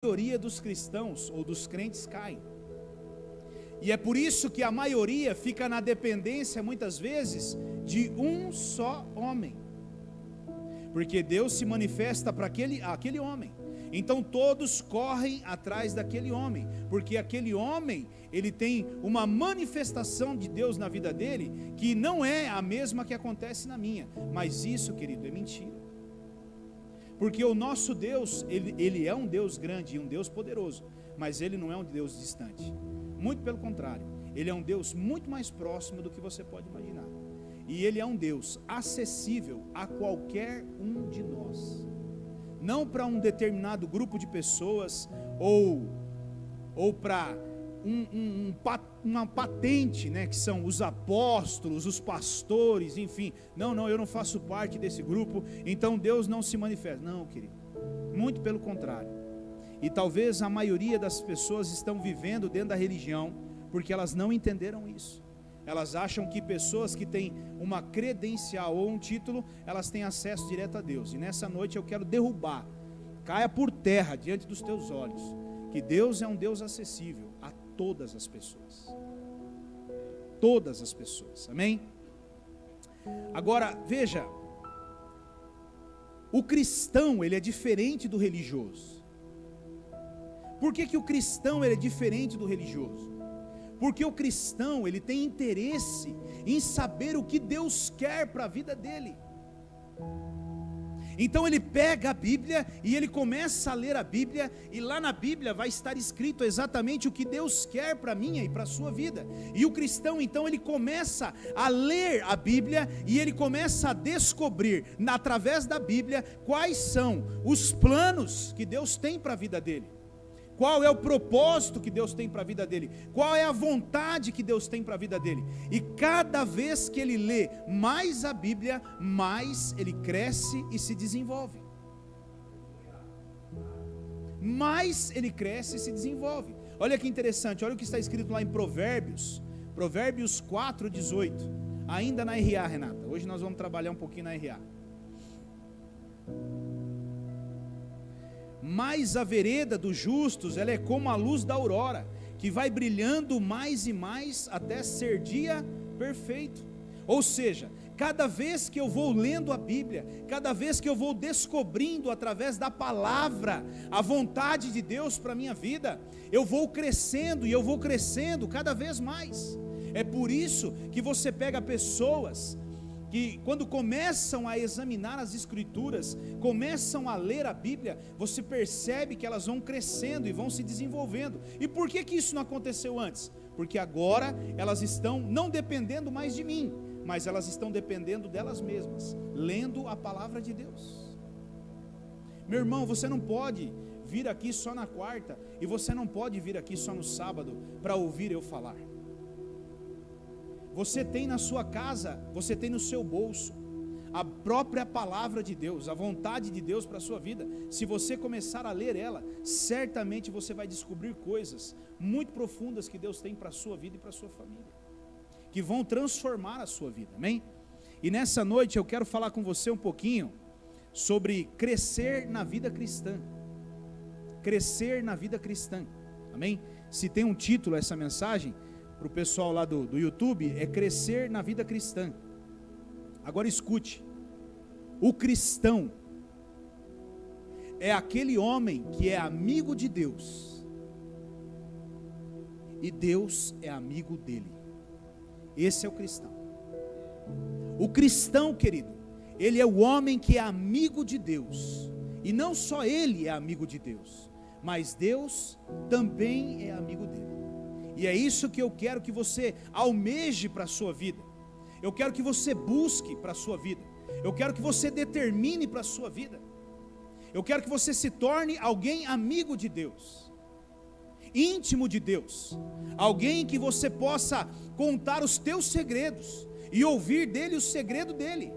maioria dos cristãos ou dos crentes caem. E é por isso que a maioria fica na dependência, muitas vezes, de um só homem. Porque Deus se manifesta para aquele homem. Então todos correm atrás daquele homem, porque aquele homem, ele tem uma manifestação de Deus na vida dele, que não é a mesma que acontece na minha. Mas isso, querido, é mentira. Porque o nosso Deus, ele é um Deus grande e um Deus poderoso, mas ele não é um Deus distante. Muito pelo contrário, ele é um Deus muito mais próximo do que você pode imaginar. E ele é um Deus acessível a qualquer um de nós. Não para um determinado grupo de pessoas, ou para uma patente, né, que são os apóstolos, os pastores, enfim. Não, eu não faço parte desse grupo, então Deus não se manifesta. Não, querido, muito pelo contrário. E talvez a maioria das pessoas estão vivendo dentro da religião, porque elas não entenderam isso. Elas acham que pessoas que têm uma credencial ou um título, elas têm acesso direto a Deus. E nessa noite eu quero derrubar, caia por terra diante dos teus olhos, que Deus é um Deus acessível a todas as pessoas. Todas as pessoas, amém? Agora, veja, o cristão, ele é diferente do religioso. Por que o cristão ele é diferente do religioso? Porque o cristão, ele tem interesse em saber o que Deus quer para a vida dele. Então ele pega a Bíblia e ele começa a ler a Bíblia, e lá na Bíblia vai estar escrito exatamente o que Deus quer para a minha e para a sua vida. E o cristão, então, ele começa a ler a Bíblia e ele começa a descobrir, através da Bíblia, quais são os planos que Deus tem para a vida dele. Qual é o propósito que Deus tem para a vida dele? Qual é a vontade que Deus tem para a vida dele? E cada vez que ele lê mais a Bíblia, mais ele cresce e se desenvolve. Mais ele cresce e se desenvolve. Olha que interessante, olha o que está escrito lá em Provérbios 4:18, ainda na RA, Renata. Hoje nós vamos trabalhar um pouquinho na RA. Mas a vereda dos justos, ela é como a luz da aurora, que vai brilhando mais e mais até ser dia perfeito. Ou seja, cada vez que eu vou lendo a Bíblia, cada vez que eu vou descobrindo através da palavra a vontade de Deus para a minha vida, eu vou crescendo e eu vou crescendo cada vez mais. É por isso que você pega pessoas que quando começam a examinar as Escrituras, começam a ler a Bíblia, você percebe que elas vão crescendo e vão se desenvolvendo. E por que isso não aconteceu antes? Porque agora elas estão não dependendo mais de mim, mas elas estão dependendo delas mesmas, lendo a palavra de Deus. Meu irmão, você não pode vir aqui só na quarta, e você não pode vir aqui só no sábado para ouvir eu falar. Você tem na sua casa, você tem no seu bolso a própria palavra de Deus, a vontade de Deus para a sua vida. Se você começar a ler ela, certamente você vai descobrir coisas muito profundas que Deus tem para a sua vida e para a sua família, que vão transformar a sua vida, amém? E nessa noite eu quero falar com você um pouquinho sobre crescer na vida cristã. Crescer na vida cristã, amém? Se tem um título essa mensagem, para o pessoal lá do YouTube, é crescer na vida cristã. Agora escute, o cristão é aquele homem que é amigo de Deus, e Deus é amigo dele. Esse é o cristão. O cristão, querido, ele é o homem que é amigo de Deus, e não só ele é amigo de Deus, mas Deus também é amigo dele. E é isso que eu quero que você almeje para a sua vida. Eu quero que você busque para a sua vida. Eu quero que você determine para a sua vida. Eu quero que você se torne alguém amigo de Deus, íntimo de Deus, alguém que você possa contar os teus segredos e ouvir dele o segredo dele.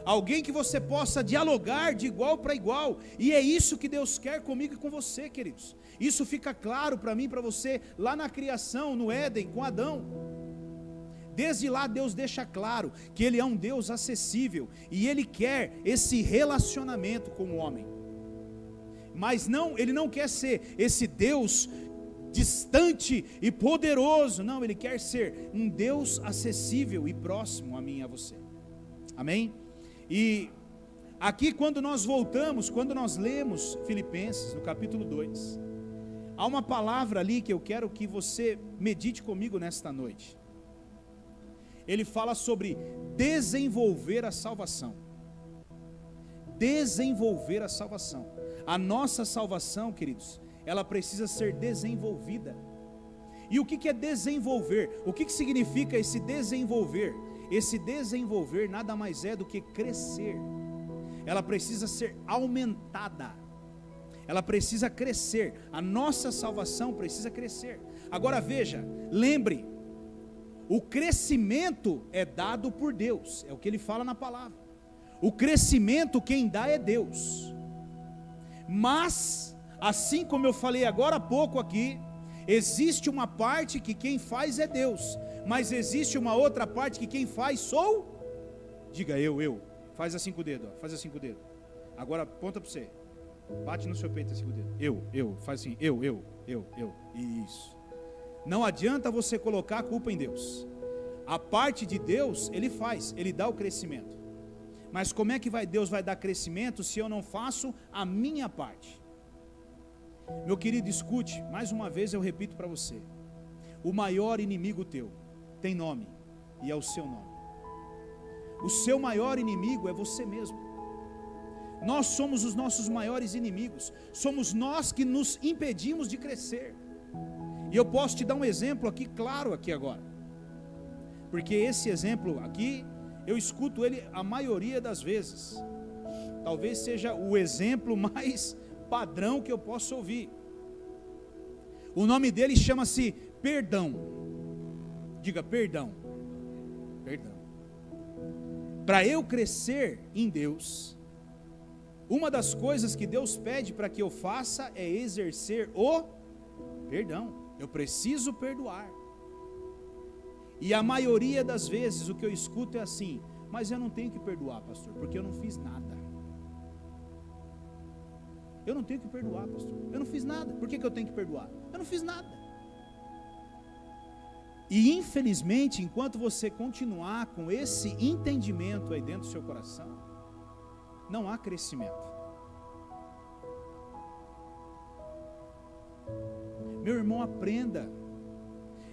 Alguém que você possa dialogar de igual para igual. E é isso que Deus quer comigo e com você, queridos. Isso fica claro para mim e para você lá na criação, no Éden, com Adão. Desde lá Deus deixa claro que Ele é um Deus acessível, e Ele quer esse relacionamento com o homem. mas ele não quer ser esse Deus distante e poderoso. Não, ele quer ser um Deus acessível e próximo a mim e a você. Amém? E aqui quando nós lemos Filipenses no capítulo 2, há uma palavra ali que eu quero que você medite comigo nesta noite. Ele fala sobre desenvolver a salvação. Desenvolver a salvação. A nossa salvação, queridos, ela precisa ser desenvolvida. E o que é desenvolver? O que significa esse desenvolver? Esse desenvolver nada mais é do que crescer. Ela precisa ser aumentada. Ela precisa crescer. A nossa salvação precisa crescer. Agora veja, lembre, o crescimento é dado por Deus, é o que ele fala na palavra. O crescimento quem dá é Deus. Mas, assim como eu falei agora há pouco aqui, existe uma parte que quem faz é Deus, mas existe uma outra parte que quem faz sou, diga eu, faz assim com o dedo, faz assim com o dedo, agora aponta para você, bate no seu peito assim com o dedo, eu, faz assim, eu, isso. Não adianta você colocar a culpa em Deus. A parte de Deus, Ele faz, Ele dá o crescimento. Mas como é que Deus vai dar crescimento se eu não faço a minha parte? Meu querido, escute, mais uma vez eu repito para você. O maior inimigo teu tem nome, e é o seu nome. O seu maior inimigo é você mesmo. Nós somos os nossos maiores inimigos. Somos nós que nos impedimos de crescer. E eu posso te dar um exemplo aqui, claro, aqui agora. Porque esse exemplo aqui, eu escuto ele a maioria das vezes. Talvez seja o exemplo mais padrão que eu possa ouvir. O nome dele chama-se perdão. Diga perdão. Perdão. Para eu crescer em Deus, uma das coisas que Deus pede para que eu faça é exercer o perdão. Eu preciso perdoar. E a maioria das vezes o que eu escuto é assim: mas eu não tenho que perdoar, pastor, porque eu não fiz nada. Eu não tenho que perdoar, pastor, eu não fiz nada. Por que eu tenho que perdoar? Eu não fiz nada. E infelizmente, enquanto você continuar com esse entendimento aí dentro do seu coração, não há crescimento. Meu irmão, aprenda.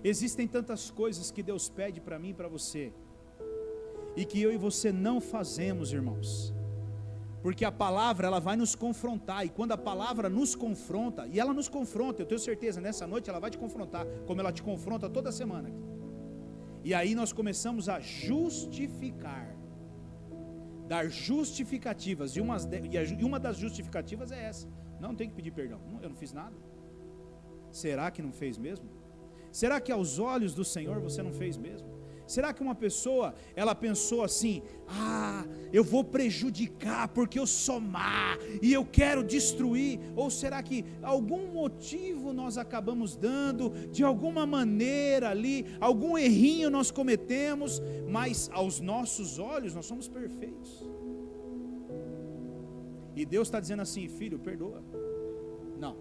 Existem tantas coisas que Deus pede para mim e para você, e que eu e você não fazemos, irmãos. Porque a palavra, ela vai nos confrontar, e quando a palavra nos confronta, e ela nos confronta, eu tenho certeza, nessa noite ela vai te confrontar, como ela te confronta toda semana aqui. E aí nós começamos a justificar, dar justificativas, e uma das justificativas é essa: não tem que pedir perdão, eu não fiz nada. Será que não fez mesmo? Será que aos olhos do Senhor você não fez mesmo? Será que uma pessoa, ela pensou assim: eu vou prejudicar porque eu sou má e eu quero destruir? Ou será que algum motivo nós acabamos dando, de alguma maneira ali, algum errinho nós cometemos, mas aos nossos olhos nós somos perfeitos? E Deus está dizendo assim: filho, perdoa. Não.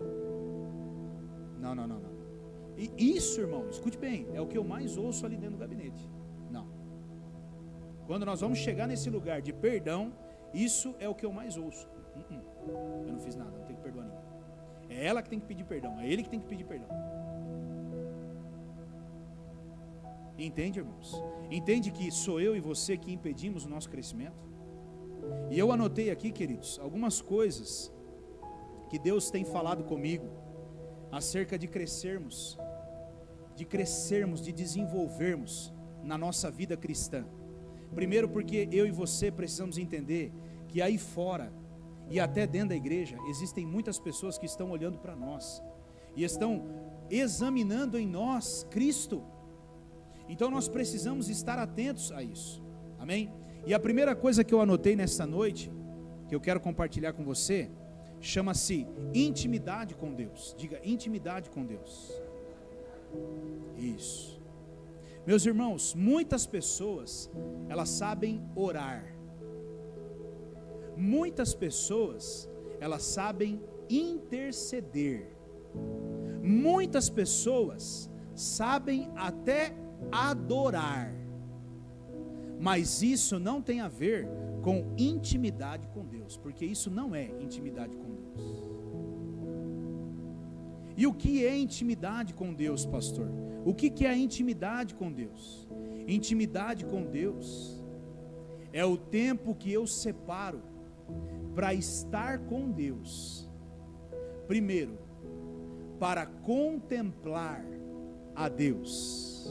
E isso, irmão, escute bem, é o que eu mais ouço ali dentro do gabinete. Não. Quando nós vamos chegar nesse lugar de perdão, isso é o que eu mais ouço. Eu não fiz nada, não tenho que perdoar ninguém. É ela que tem que pedir perdão, é ele que tem que pedir perdão. Entende, irmãos? Entende que sou eu e você que impedimos o nosso crescimento? E eu anotei aqui, queridos, algumas coisas que Deus tem falado comigo acerca de crescermos, de desenvolvermos na nossa vida cristã. Primeiro, porque eu e você precisamos entender que aí fora e até dentro da igreja existem muitas pessoas que estão olhando para nós e estão examinando em nós Cristo. Então nós precisamos estar atentos a isso. Amém? E a primeira coisa que eu anotei nessa noite, que eu quero compartilhar com você, chama-se intimidade com Deus. Diga, intimidade com Deus. Isso. Meus irmãos, muitas pessoas, elas sabem orar. Muitas pessoas, elas sabem interceder. Muitas pessoas sabem até adorar, mas isso não tem a ver com intimidade com Deus, porque isso não é intimidade com Deus. E o que é intimidade com Deus, pastor? O que é a intimidade com Deus? Intimidade com Deus é o tempo que eu separo para estar com Deus. Primeiro, para contemplar a Deus.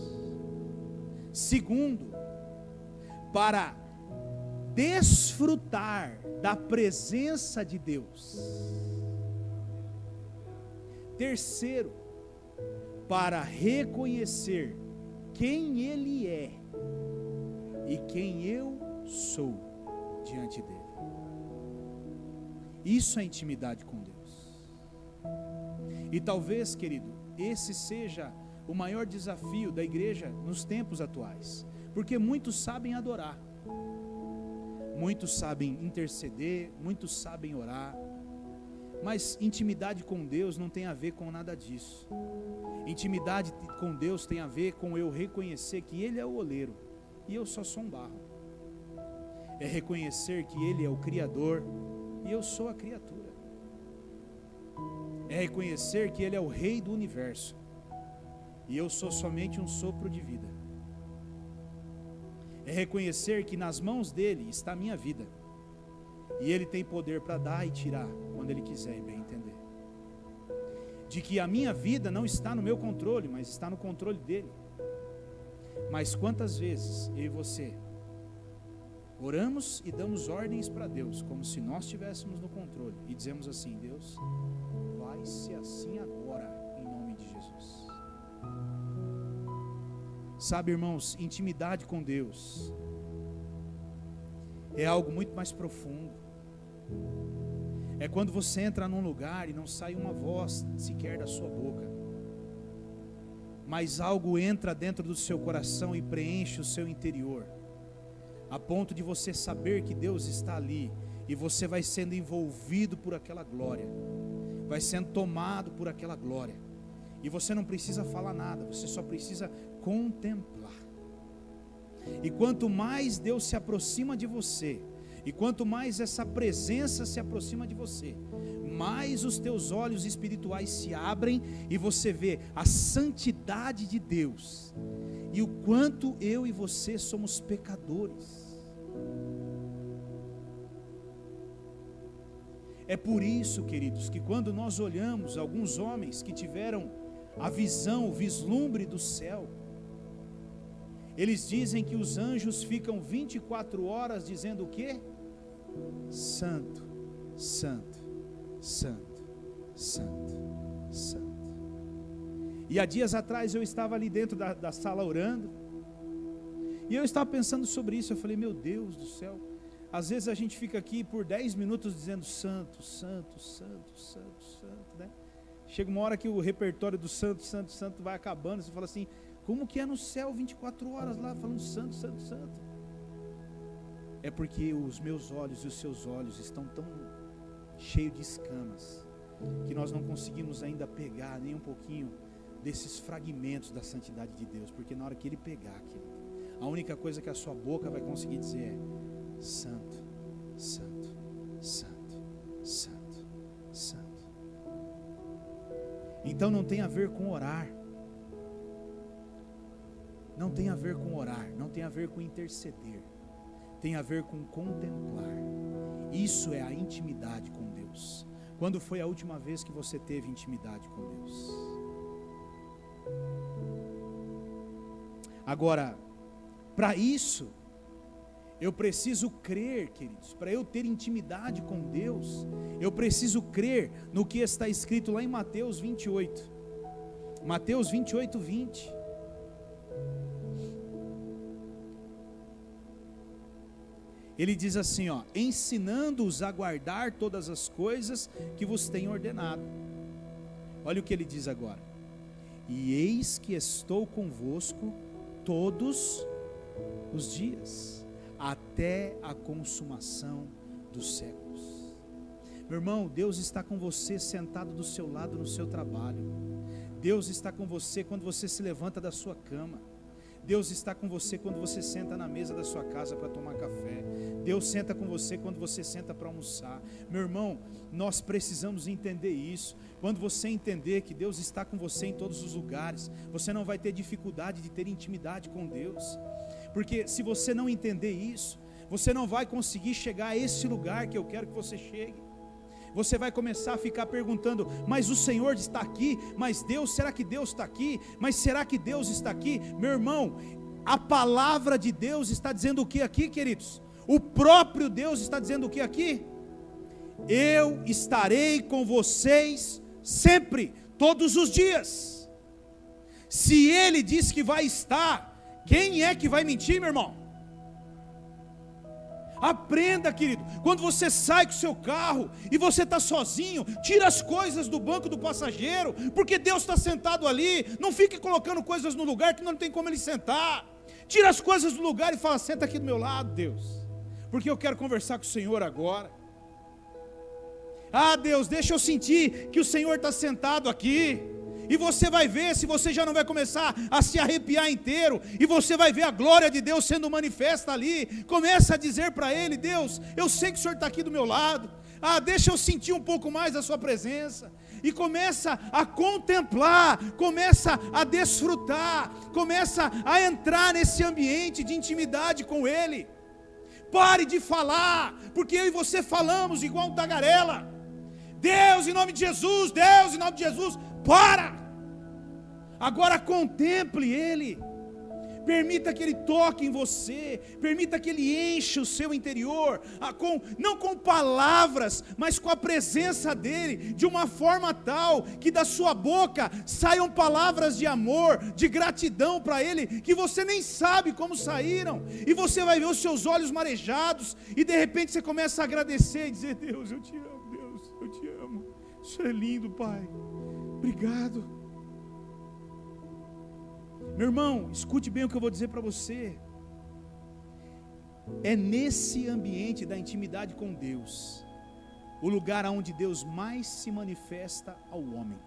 Segundo, para desfrutar da presença de Deus. Terceiro, para reconhecer quem Ele é e quem eu sou diante dEle. Isso é intimidade com Deus. E talvez, querido, esse seja o maior desafio da igreja nos tempos atuais, porque muitos sabem adorar, muitos sabem interceder, muitos sabem orar, mas intimidade com Deus não tem a ver com nada disso. Intimidade com Deus tem a ver com eu reconhecer que Ele é o oleiro e eu só sou um barro. É reconhecer que Ele é o Criador e eu sou a criatura. É reconhecer que Ele é o Rei do universo e eu sou somente um sopro de vida. É reconhecer que nas mãos dEle está a minha vida e Ele tem poder para dar e tirar quando Ele quiser e bem entender. De que a minha vida não está no meu controle, mas está no controle dEle. Mas quantas vezes eu e você oramos e damos ordens para Deus, como se nós estivéssemos no controle, e dizemos assim: Deus, vai ser assim agora, em nome de Jesus. Sabe, irmãos, intimidade com Deus é algo muito mais profundo. É quando você entra num lugar e não sai uma voz sequer da sua boca, mas algo entra dentro do seu coração e preenche o seu interior, a ponto de você saber que Deus está ali, e você vai sendo envolvido por aquela glória, vai sendo tomado por aquela glória, e você não precisa falar nada, você só precisa contemplar. E quanto mais Deus se aproxima de você, e quanto mais essa presença se aproxima de você, mais os teus olhos espirituais se abrem e você vê a santidade de Deus e o quanto eu e você somos pecadores. É por isso, queridos, que quando nós olhamos alguns homens que tiveram a visão, o vislumbre do céu, eles dizem que os anjos ficam 24 horas dizendo o quê? Santo, santo, santo, santo, santo. E há dias atrás eu estava ali dentro da sala orando, e eu estava pensando sobre isso. Eu falei: meu Deus do céu, às vezes a gente fica aqui por 10 minutos dizendo santo, santo, santo, santo, santo, né? Chega uma hora que o repertório do santo, santo, santo vai acabando, você fala assim: como que é no céu 24 horas lá falando santo, santo, santo? É porque os meus olhos e os seus olhos estão tão cheios de escamas, que nós não conseguimos ainda pegar nem um pouquinho desses fragmentos da santidade de Deus, porque na hora que Ele pegar aquilo, a única coisa que a sua boca vai conseguir dizer é santo, santo, santo, santo, santo. Então não tem a ver com orar, não tem a ver com orar, não tem a ver com interceder, tem a ver com contemplar. Isso é a intimidade com Deus. Quando foi a última vez que você teve intimidade com Deus? Agora, para isso, eu preciso crer, queridos. Para eu ter intimidade com Deus, eu preciso crer no que está escrito lá em Mateus 28. Mateus 28, 20. Ele diz assim, ó: ensinando-os a guardar todas as coisas que vos tenho ordenado. Olha o que ele diz agora: e eis que estou convosco todos os dias, até a consumação dos séculos. Meu irmão, Deus está com você sentado do seu lado no seu trabalho. Deus está com você quando você se levanta da sua cama. Deus está com você quando você senta na mesa da sua casa para tomar café. Deus senta com você quando você senta para almoçar. Meu irmão, nós precisamos entender isso. Quando você entender que Deus está com você em todos os lugares, você não vai ter dificuldade de ter intimidade com Deus. Porque se você não entender isso, você não vai conseguir chegar a esse lugar que eu quero que você chegue. Você vai começar a ficar perguntando: mas o Senhor está aqui? Mas Deus, será que Deus está aqui? Mas será que Deus está aqui? Meu irmão, a palavra de Deus está dizendo o que aqui, queridos? O próprio Deus está dizendo o que aqui? Eu estarei com vocês sempre, todos os dias. Se Ele diz que vai estar, quem é que vai mentir, meu irmão? Aprenda, querido, quando você sai com o seu carro e você está sozinho, tira as coisas do banco do passageiro, porque Deus está sentado ali. Não fique colocando coisas no lugar que não tem como Ele sentar. Tira as coisas do lugar e fala: senta aqui do meu lado, Deus, porque eu quero conversar com o Senhor agora. Ah, Deus, deixa eu sentir que o Senhor está sentado aqui. E você vai ver, se você já não vai começar a se arrepiar inteiro, e você vai ver a glória de Deus sendo manifesta ali. Começa a dizer para Ele: Deus, eu sei que o Senhor está aqui do meu lado. Ah, deixa eu sentir um pouco mais a sua presença. E começa a contemplar, começa a desfrutar, começa a entrar nesse ambiente de intimidade com Ele. Pare de falar, porque eu e você falamos igual um tagarela. Deus, em nome de Jesus, Deus, em nome de Jesus. Para! Agora contemple Ele. Permita que Ele toque em você. Permita que Ele enche o seu interior, não com palavras, mas com a presença dEle, de uma forma tal que da sua boca saiam palavras de amor, de gratidão para Ele, que você nem sabe como saíram. E você vai ver os seus olhos marejados, e de repente você começa a agradecer e dizer: Deus, eu te amo, Deus, eu te amo. Isso é lindo, Pai. Obrigado. Meu irmão, escute bem o que eu vou dizer para você. É nesse ambiente da intimidade com Deus, o lugar onde Deus mais se manifesta ao homem.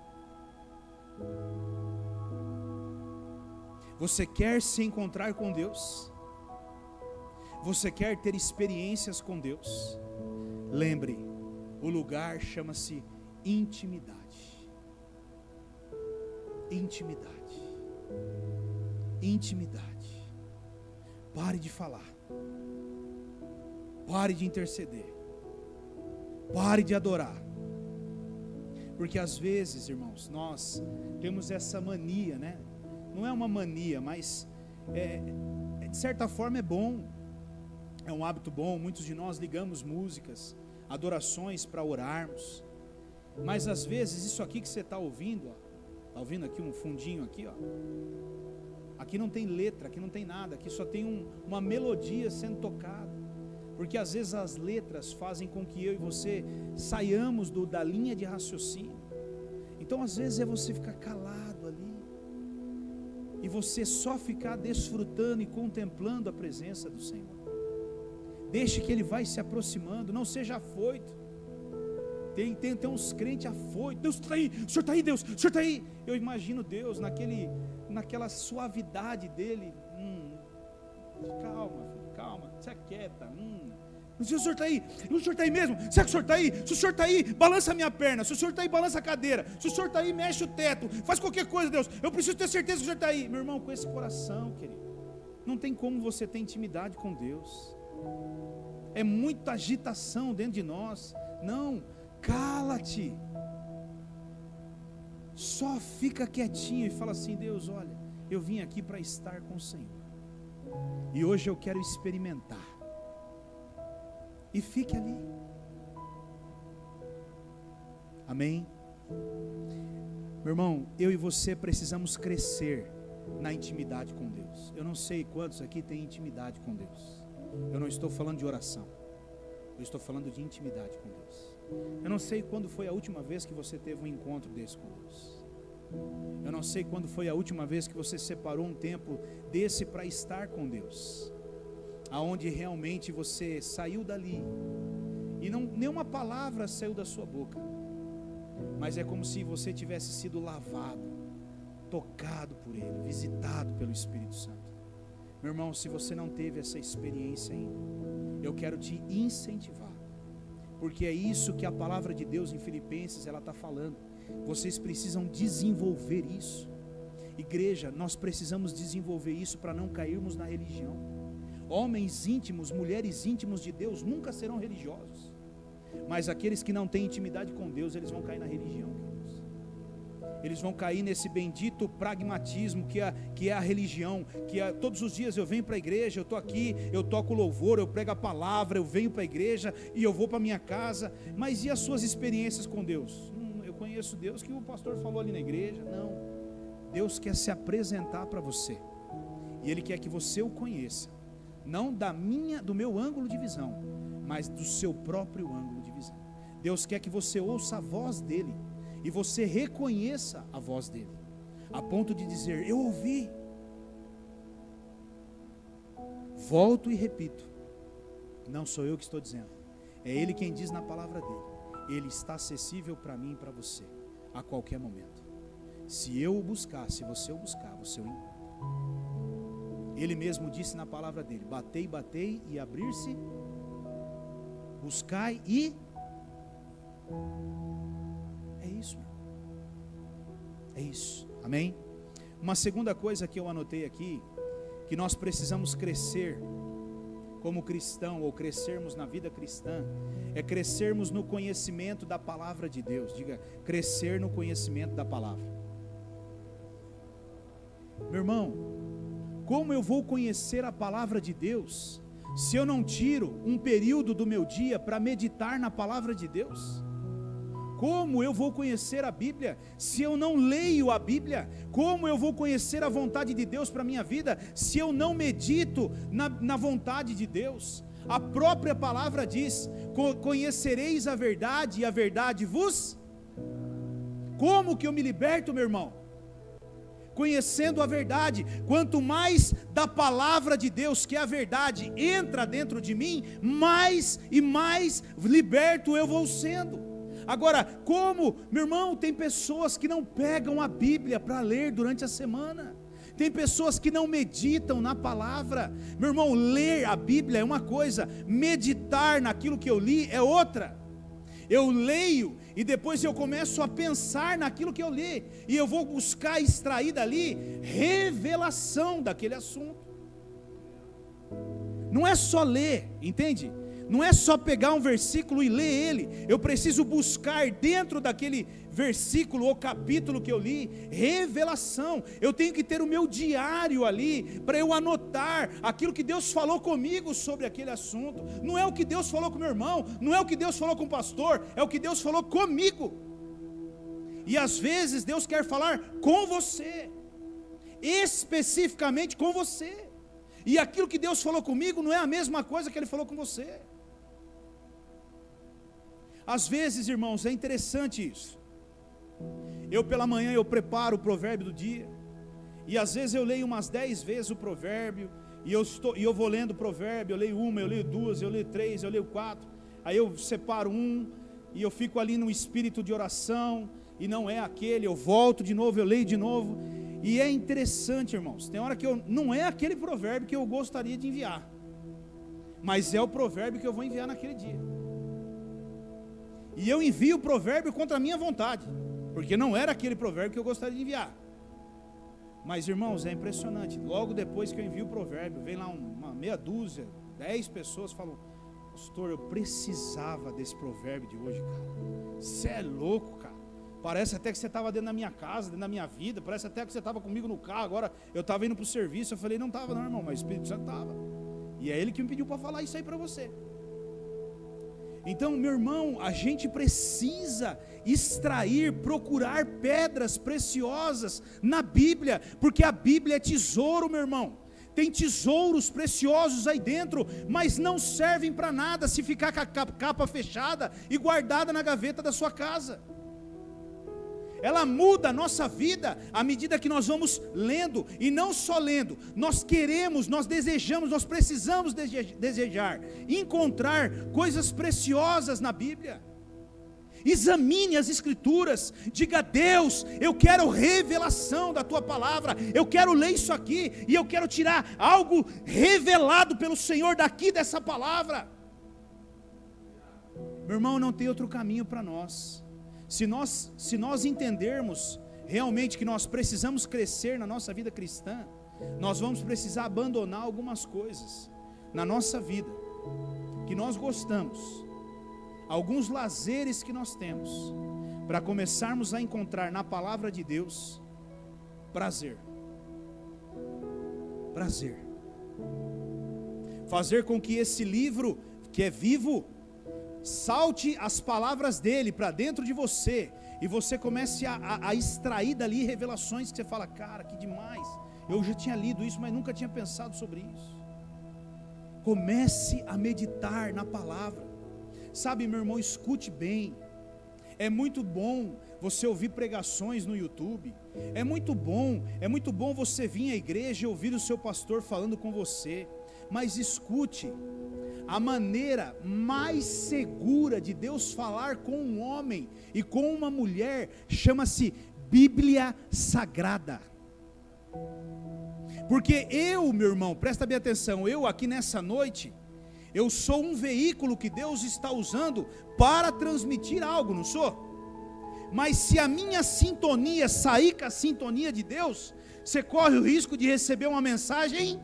Você quer se encontrar com Deus? Você quer ter experiências com Deus? Lembre, o lugar chama-se intimidade. Intimidade. Intimidade. Pare de falar. Pare de interceder. Pare de adorar. Porque às vezes, irmãos, nós temos essa mania, né? Não é uma mania, mas de certa forma é bom. É um hábito bom. Muitos de nós ligamos músicas, adorações para orarmos. Mas às vezes isso aqui que você está ouvindo, ó, está ouvindo aqui um fundinho aqui, ó. Aqui não tem letra, aqui não tem nada, aqui só tem uma melodia sendo tocada. Porque às vezes as letras fazem com que eu e você saiamos da linha de raciocínio. Então às vezes é você ficar calado ali, e você só ficar desfrutando e contemplando a presença do Senhor. Deixe que Ele vai se aproximando, não seja afoito. Tem uns crentes afoitos: Deus está aí, o Senhor está aí, Deus, o Senhor está aí. Eu imagino Deus naquela suavidade dele. Calma, filho, calma, se aquieta. O Senhor está aí, o Senhor está aí mesmo. Será que o Senhor está aí? Se o Senhor está aí, balança a minha perna. Se o Senhor está aí, balança a cadeira. Se o Senhor está aí, mexe o teto. Faz qualquer coisa, Deus. Eu preciso ter certeza que o Senhor está aí. Meu irmão, com esse coração, querido, não tem como você ter intimidade com Deus. É muita agitação dentro de nós. Não, cala-te. Só fica quietinho e fala assim: Deus, olha, eu vim aqui para estar com o Senhor, e hoje eu quero experimentar. E fique ali. Amém? Meu irmão, eu e você precisamos crescer na intimidade com Deus. Eu não sei quantos aqui têm intimidade com Deus. Eu não estou falando de oração, eu estou falando de intimidade com Deus. Eu não sei quando foi a última vez que você teve um encontro desse com Deus. Eu não sei quando foi a última vez que você separou um tempo desse para estar com Deus, aonde realmente você saiu dali e nenhuma palavra saiu da sua boca, mas é como se você tivesse sido lavado, tocado por Ele, visitado pelo Espírito Santo. Meu irmão, se você não teve essa experiência ainda, eu quero te incentivar, porque é isso que a palavra de Deus em Filipenses ela está falando. Vocês precisam desenvolver isso. Igreja, nós precisamos desenvolver isso para não cairmos na religião. Homens íntimos, mulheres íntimos de Deus nunca serão religiosos, mas aqueles que não têm intimidade com Deus, eles vão cair na religião, queridos. Eles vão cair nesse bendito pragmatismo que é a religião, todos os dias eu venho para a igreja, eu estou aqui, eu toco louvor, eu prego a palavra, eu venho para a igreja e eu vou para a minha casa, mas e as suas experiências com Deus? Eu conheço Deus que o pastor falou ali na igreja. Não, Deus quer se apresentar para você, e Ele quer que você o conheça, não do meu ângulo de visão, mas do seu próprio ângulo de visão. Deus quer que você ouça a voz dEle, e você reconheça a voz dEle, a ponto de dizer: eu ouvi. Volto e repito, não sou eu que estou dizendo, é Ele quem diz na palavra dEle. Ele está acessível para mim e para você, a qualquer momento. Se eu o buscar, se você o buscar, você o encontra. Ele mesmo disse na palavra dEle: batei, batei e abrir-se, buscai e... É isso, meu. É isso, amém? Uma segunda coisa que eu anotei aqui, que nós precisamos crescer como cristão, ou crescermos na vida cristã, é crescermos no conhecimento da palavra de Deus. Diga: crescer no conhecimento da palavra. Meu irmão, como eu vou conhecer a palavra de Deus se eu não tiro um período do meu dia para meditar na palavra de Deus? Como eu vou conhecer a Bíblia se eu não leio a Bíblia? Como eu vou conhecer a vontade de Deus para a minha vida se eu não medito na vontade de Deus? A própria palavra diz: conhecereis a verdade e a verdade vos... Como que eu me liberto, meu irmão? Conhecendo a verdade. Quanto mais da palavra de Deus, que é a verdade, entra dentro de mim, mais e mais liberto eu vou sendo. Agora, como, meu irmão, tem pessoas que não pegam a Bíblia para ler durante a semana, tem pessoas que não meditam na palavra. Meu irmão, ler a Bíblia é uma coisa, meditar naquilo que eu li é outra. Eu leio e depois eu começo a pensar naquilo que eu li, e eu vou buscar extrair dali revelação daquele assunto. Não é só ler, entende? Não é só pegar um versículo e ler ele, eu preciso buscar dentro daquele versículo ou capítulo que eu li, revelação. Eu tenho que ter o meu diário ali, para eu anotar aquilo que Deus falou comigo sobre aquele assunto. Não é o que Deus falou com meu irmão, não é o que Deus falou com o pastor, é o que Deus falou comigo. E às vezes Deus quer falar com você, especificamente com você, e aquilo que Deus falou comigo não é a mesma coisa que Ele falou com você. Às vezes, irmãos, é interessante isso. Eu pela manhã eu preparo o provérbio do dia, e às vezes eu leio umas 10 vezes o provérbio, e eu vou lendo o provérbio, eu leio uma, eu leio duas, eu leio três, eu leio quatro, aí eu separo um, e eu fico ali no espírito de oração, e não é aquele, eu volto de novo, eu leio de novo, e é interessante, irmãos, tem hora que não é aquele provérbio que eu gostaria de enviar, mas é o provérbio que eu vou enviar naquele dia. E eu envio o provérbio contra a minha vontade, porque não era aquele provérbio que eu gostaria de enviar. Mas, irmãos, é impressionante. Logo depois que eu envio o provérbio, vem lá uma meia dúzia, 10 pessoas falam: pastor, eu precisava desse provérbio de hoje, cara. Você é louco, cara. Parece até que você estava dentro da minha casa, dentro da minha vida. Parece até que você estava comigo no carro. Agora eu estava indo para o serviço. Eu falei: não estava não, irmão, mas o Espírito Santo estava. E é Ele que me pediu para falar isso aí para você. Então, meu irmão, a gente precisa extrair, procurar pedras preciosas na Bíblia, porque a Bíblia é tesouro, meu irmão. Tem tesouros preciosos aí dentro, mas não servem para nada se ficar com a capa fechada e guardada na gaveta da sua casa. ela muda a nossa vida à medida que nós vamos lendo, e não só lendo, nós queremos, nós desejamos, nós precisamos desejar, encontrar coisas preciosas na Bíblia. Examine as Escrituras, diga: Deus, eu quero revelação da Tua palavra, eu quero ler isso aqui, e eu quero tirar algo revelado pelo Senhor daqui dessa palavra. Meu irmão, não tem outro caminho para nós. Se nós entendermos realmente que nós precisamos crescer na nossa vida cristã, nós vamos precisar abandonar algumas coisas na nossa vida que nós gostamos, alguns lazeres que nós temos, para começarmos a encontrar na palavra de Deus prazer. Prazer. Fazer com que esse livro, que é vivo, salte as palavras dele para dentro de você, e você comece a extrair dali revelações que você fala: cara, que demais, eu já tinha lido isso, mas nunca tinha pensado sobre isso. Comece a meditar na palavra. Sabe, meu irmão, escute bem. É muito bom você ouvir pregações no YouTube, é muito bom você vir à igreja e ouvir o seu pastor falando com você, mas escute. A maneira mais segura de Deus falar com um homem e com uma mulher chama-se Bíblia Sagrada. Porque eu, meu irmão, presta bem atenção, eu aqui nessa noite, eu sou um veículo que Deus está usando para transmitir algo, não sou? Mas se a minha sintonia sair com a sintonia de Deus, você corre o risco de receber uma mensagem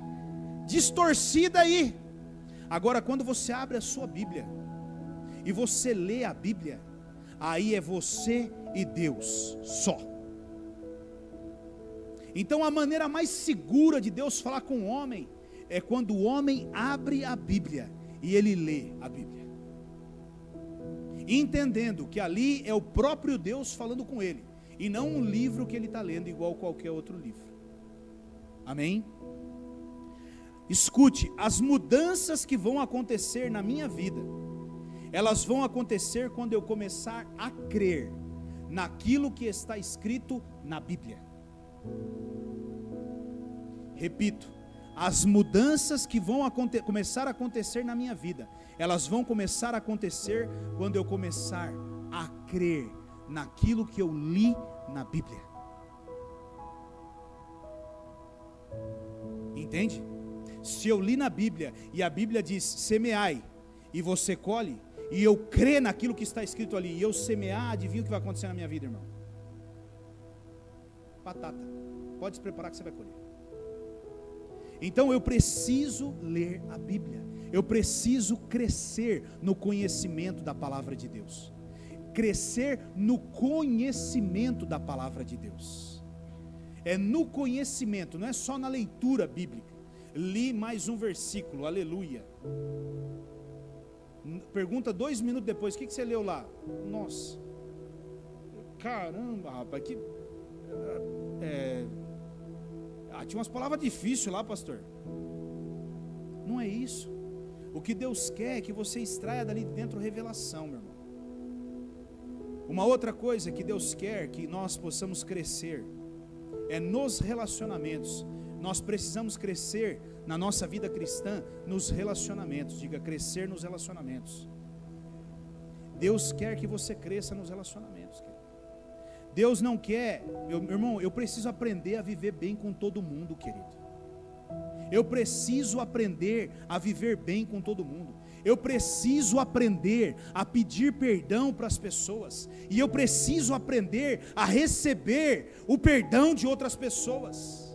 distorcida aí. Agora, quando você abre a sua Bíblia e você lê a Bíblia, aí é você e Deus só. Então a maneira mais segura de Deus falar com o homem é quando o homem abre a Bíblia e ele lê a Bíblia, entendendo que ali é o próprio Deus falando com ele, e não um livro que ele está lendo igual qualquer outro livro. Amém? Escute, as mudanças que vão acontecer na minha vida, elas vão acontecer quando eu começar a crer naquilo que está escrito na Bíblia. Repito, as mudanças que vão começar a acontecer na minha vida, elas vão começar a acontecer quando eu começar a crer naquilo que eu li na Bíblia. Entende? Se eu li na Bíblia, e a Bíblia diz: semeai, e você colhe, e eu crer naquilo que está escrito ali, e eu semear, adivinha o que vai acontecer na minha vida, irmão? Batata. Pode se preparar que você vai colher. Então eu preciso ler a Bíblia, eu preciso crescer no conhecimento da palavra de Deus, crescer no conhecimento da palavra de Deus, é no conhecimento, não é só na leitura bíblica. Li mais um versículo, aleluia. Pergunta 2 minutos depois: o que você leu lá? Nossa, caramba, rapaz, que tinha umas palavras difíceis lá, pastor. Não é isso. O que Deus quer é que você extraia dali dentro revelação, meu irmão. Uma outra coisa que Deus quer que nós possamos crescer é nos relacionamentos. Nós precisamos crescer na nossa vida cristã nos relacionamentos. Diga: crescer nos relacionamentos. Deus quer que você cresça nos relacionamentos, querido. Deus não quer, meu irmão, eu preciso aprender a viver bem com todo mundo, querido. Eu preciso aprender a viver bem com todo mundo. Eu preciso aprender a pedir perdão para as pessoas. E eu preciso aprender a receber o perdão de outras pessoas.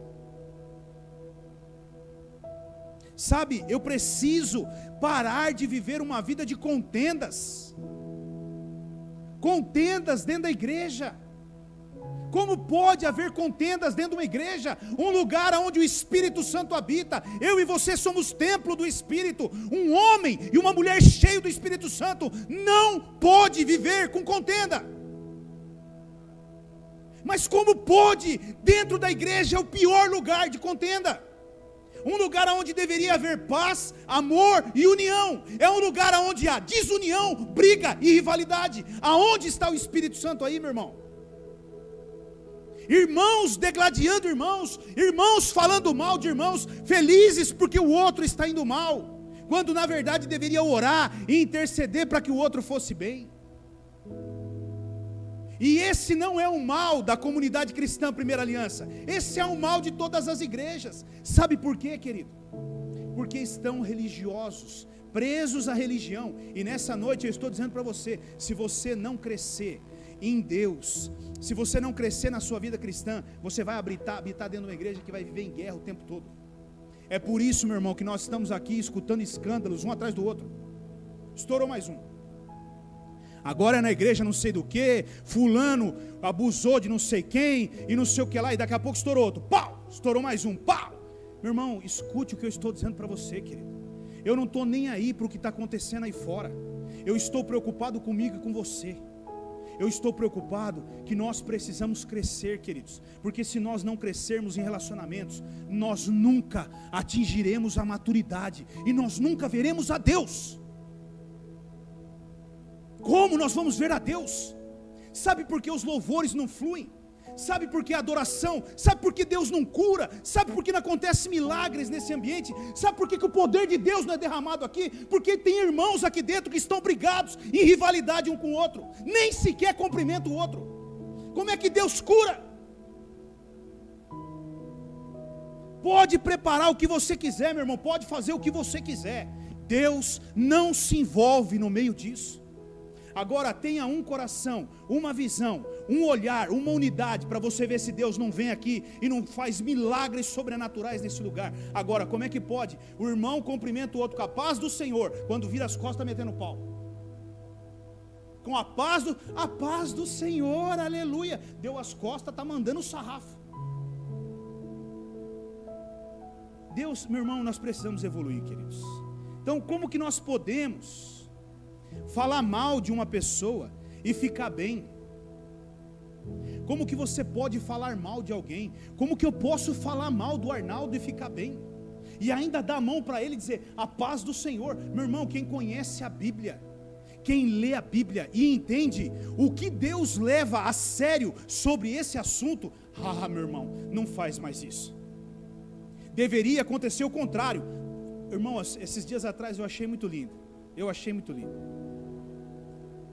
Sabe, eu preciso parar de viver uma vida de contendas. Contendas dentro da igreja. Como pode haver contendas dentro de uma igreja? Um lugar onde o Espírito Santo habita. Eu e você somos templo do Espírito. Um homem e uma mulher cheio do Espírito Santo não pode viver com contenda. Mas como pode? Dentro da igreja é o pior lugar de contenda. Um lugar onde deveria haver paz, amor e união. É um lugar onde há desunião, briga e rivalidade. Aonde está o Espírito Santo aí, meu irmão? irmãos degladiando irmãos, irmãos falando mal de irmãos, felizes porque o outro está indo mal, quando na verdade deveria orar e interceder para que o outro fosse bem. E esse não é o mal da comunidade cristã Primeira Aliança, esse é o mal de todas as igrejas. Sabe por quê, querido? Porque estão religiosos, presos à religião. E nessa noite eu estou dizendo para você, se você não crescer em Deus, se você não crescer na sua vida cristã, você vai habitar dentro de uma igreja que vai viver em guerra o tempo todo. É por isso, meu irmão, que nós estamos aqui escutando escândalos um atrás do outro. Estourou mais um. Agora é na igreja não sei do que, fulano abusou de não sei quem, e não sei o que lá, e daqui a pouco estourou outro, pau, estourou mais um, pau. Meu irmão, escute o que eu estou dizendo para você, querido. Eu não estou nem aí para o que está acontecendo aí fora, eu estou preocupado comigo e com você. Eu estou preocupado que nós precisamos crescer, queridos, porque se nós não crescermos em relacionamentos, nós nunca atingiremos a maturidade, e nós nunca veremos a Deus. Como nós vamos ver a Deus? Sabe por que os louvores não fluem? Sabe por que a adoração? Sabe por que Deus não cura? Sabe por que não acontecem milagres nesse ambiente? Sabe por que o poder de Deus não é derramado aqui? Porque tem irmãos aqui dentro que estão brigados em rivalidade um com o outro, nem sequer cumprimentam o outro. Como é que Deus cura? Pode preparar o que você quiser, meu irmão, pode fazer o que você quiser, Deus não se envolve no meio disso. Agora tenha um coração, uma visão, um olhar, uma unidade, para você ver se Deus não vem aqui e não faz milagres sobrenaturais nesse lugar. Agora, como é que pode? O irmão cumprimenta o outro com a paz do Senhor, quando vira as costas está metendo pau. Com a paz do Senhor, aleluia. Deu as costas, está mandando o sarrafo. Deus, meu irmão, nós precisamos evoluir, queridos. Então, como que nós podemos falar mal de uma pessoa e ficar bem? Como que você pode falar mal de alguém? Como que eu posso falar mal do Arnaldo e ficar bem? E ainda dar a mão para ele e dizer, a paz do Senhor. Meu irmão, quem conhece a Bíblia, quem lê a Bíblia e entende o que Deus leva a sério sobre esse assunto, meu irmão, não faz mais isso. Deveria acontecer o contrário. Irmão, esses dias atrás eu achei muito lindo.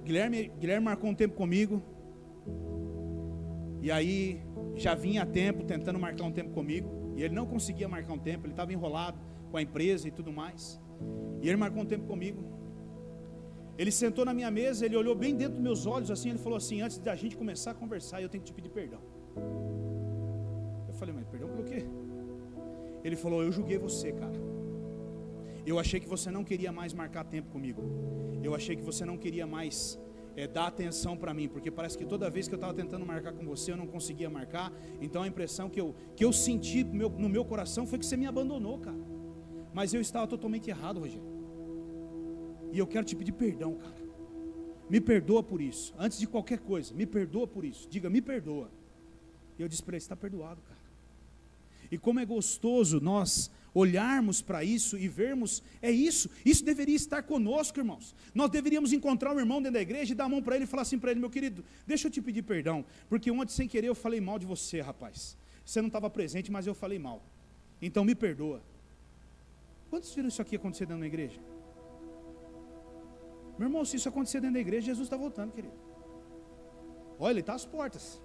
Guilherme marcou um tempo comigo, e aí já vinha há tempo tentando marcar um tempo comigo, e ele não conseguia marcar um tempo, ele estava enrolado com a empresa e tudo mais, e ele marcou um tempo comigo. Ele sentou na minha mesa, ele olhou bem dentro dos meus olhos assim, ele falou assim, antes da gente começar a conversar, eu tenho que te pedir perdão. Eu falei, mas perdão pelo quê? Ele falou, eu julguei você, cara. Eu achei que você não queria mais marcar tempo comigo. Eu achei que você não queria mais dar atenção para mim, porque parece que toda vez que eu estava tentando marcar com você, eu não conseguia marcar. Então a impressão que eu senti no meu coração foi que você me abandonou, cara. Mas eu estava totalmente errado, Rogério. E eu quero te pedir perdão, cara. Me perdoa por isso. Antes de qualquer coisa, me perdoa por isso. Diga, me perdoa. E eu disse para ele, está perdoado, cara. E como é gostoso nós olharmos para isso e vermos, isso deveria estar conosco, irmãos. Nós deveríamos encontrar um irmão dentro da igreja e dar a mão para ele e falar assim para ele, meu querido, deixa eu te pedir perdão, porque ontem sem querer eu falei mal de você, rapaz. Você não estava presente, mas eu falei mal, então me perdoa. Quantos viram isso aqui acontecer dentro da igreja? Meu irmão, se isso acontecer dentro da igreja, Jesus está voltando, querido. Olha, Ele está às portas.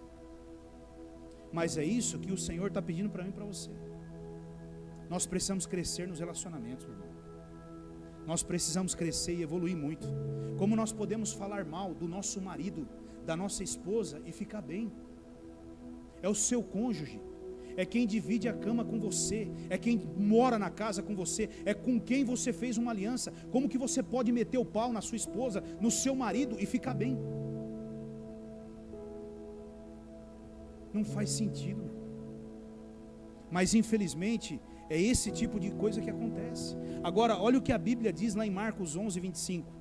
Mas é isso que o Senhor está pedindo para mim e para você. Nós precisamos crescer nos relacionamentos, meu irmão. Nós precisamos crescer e evoluir muito. Como nós podemos falar mal do nosso marido, da nossa esposa e ficar bem? É o seu cônjuge, é quem divide a cama com você, é quem mora na casa com você, é com quem você fez uma aliança. Como que você pode meter o pau na sua esposa, no seu marido e ficar bem? Não faz sentido. Mas infelizmente é esse tipo de coisa que acontece. Agora olha o que a Bíblia diz lá em Marcos 11, 25.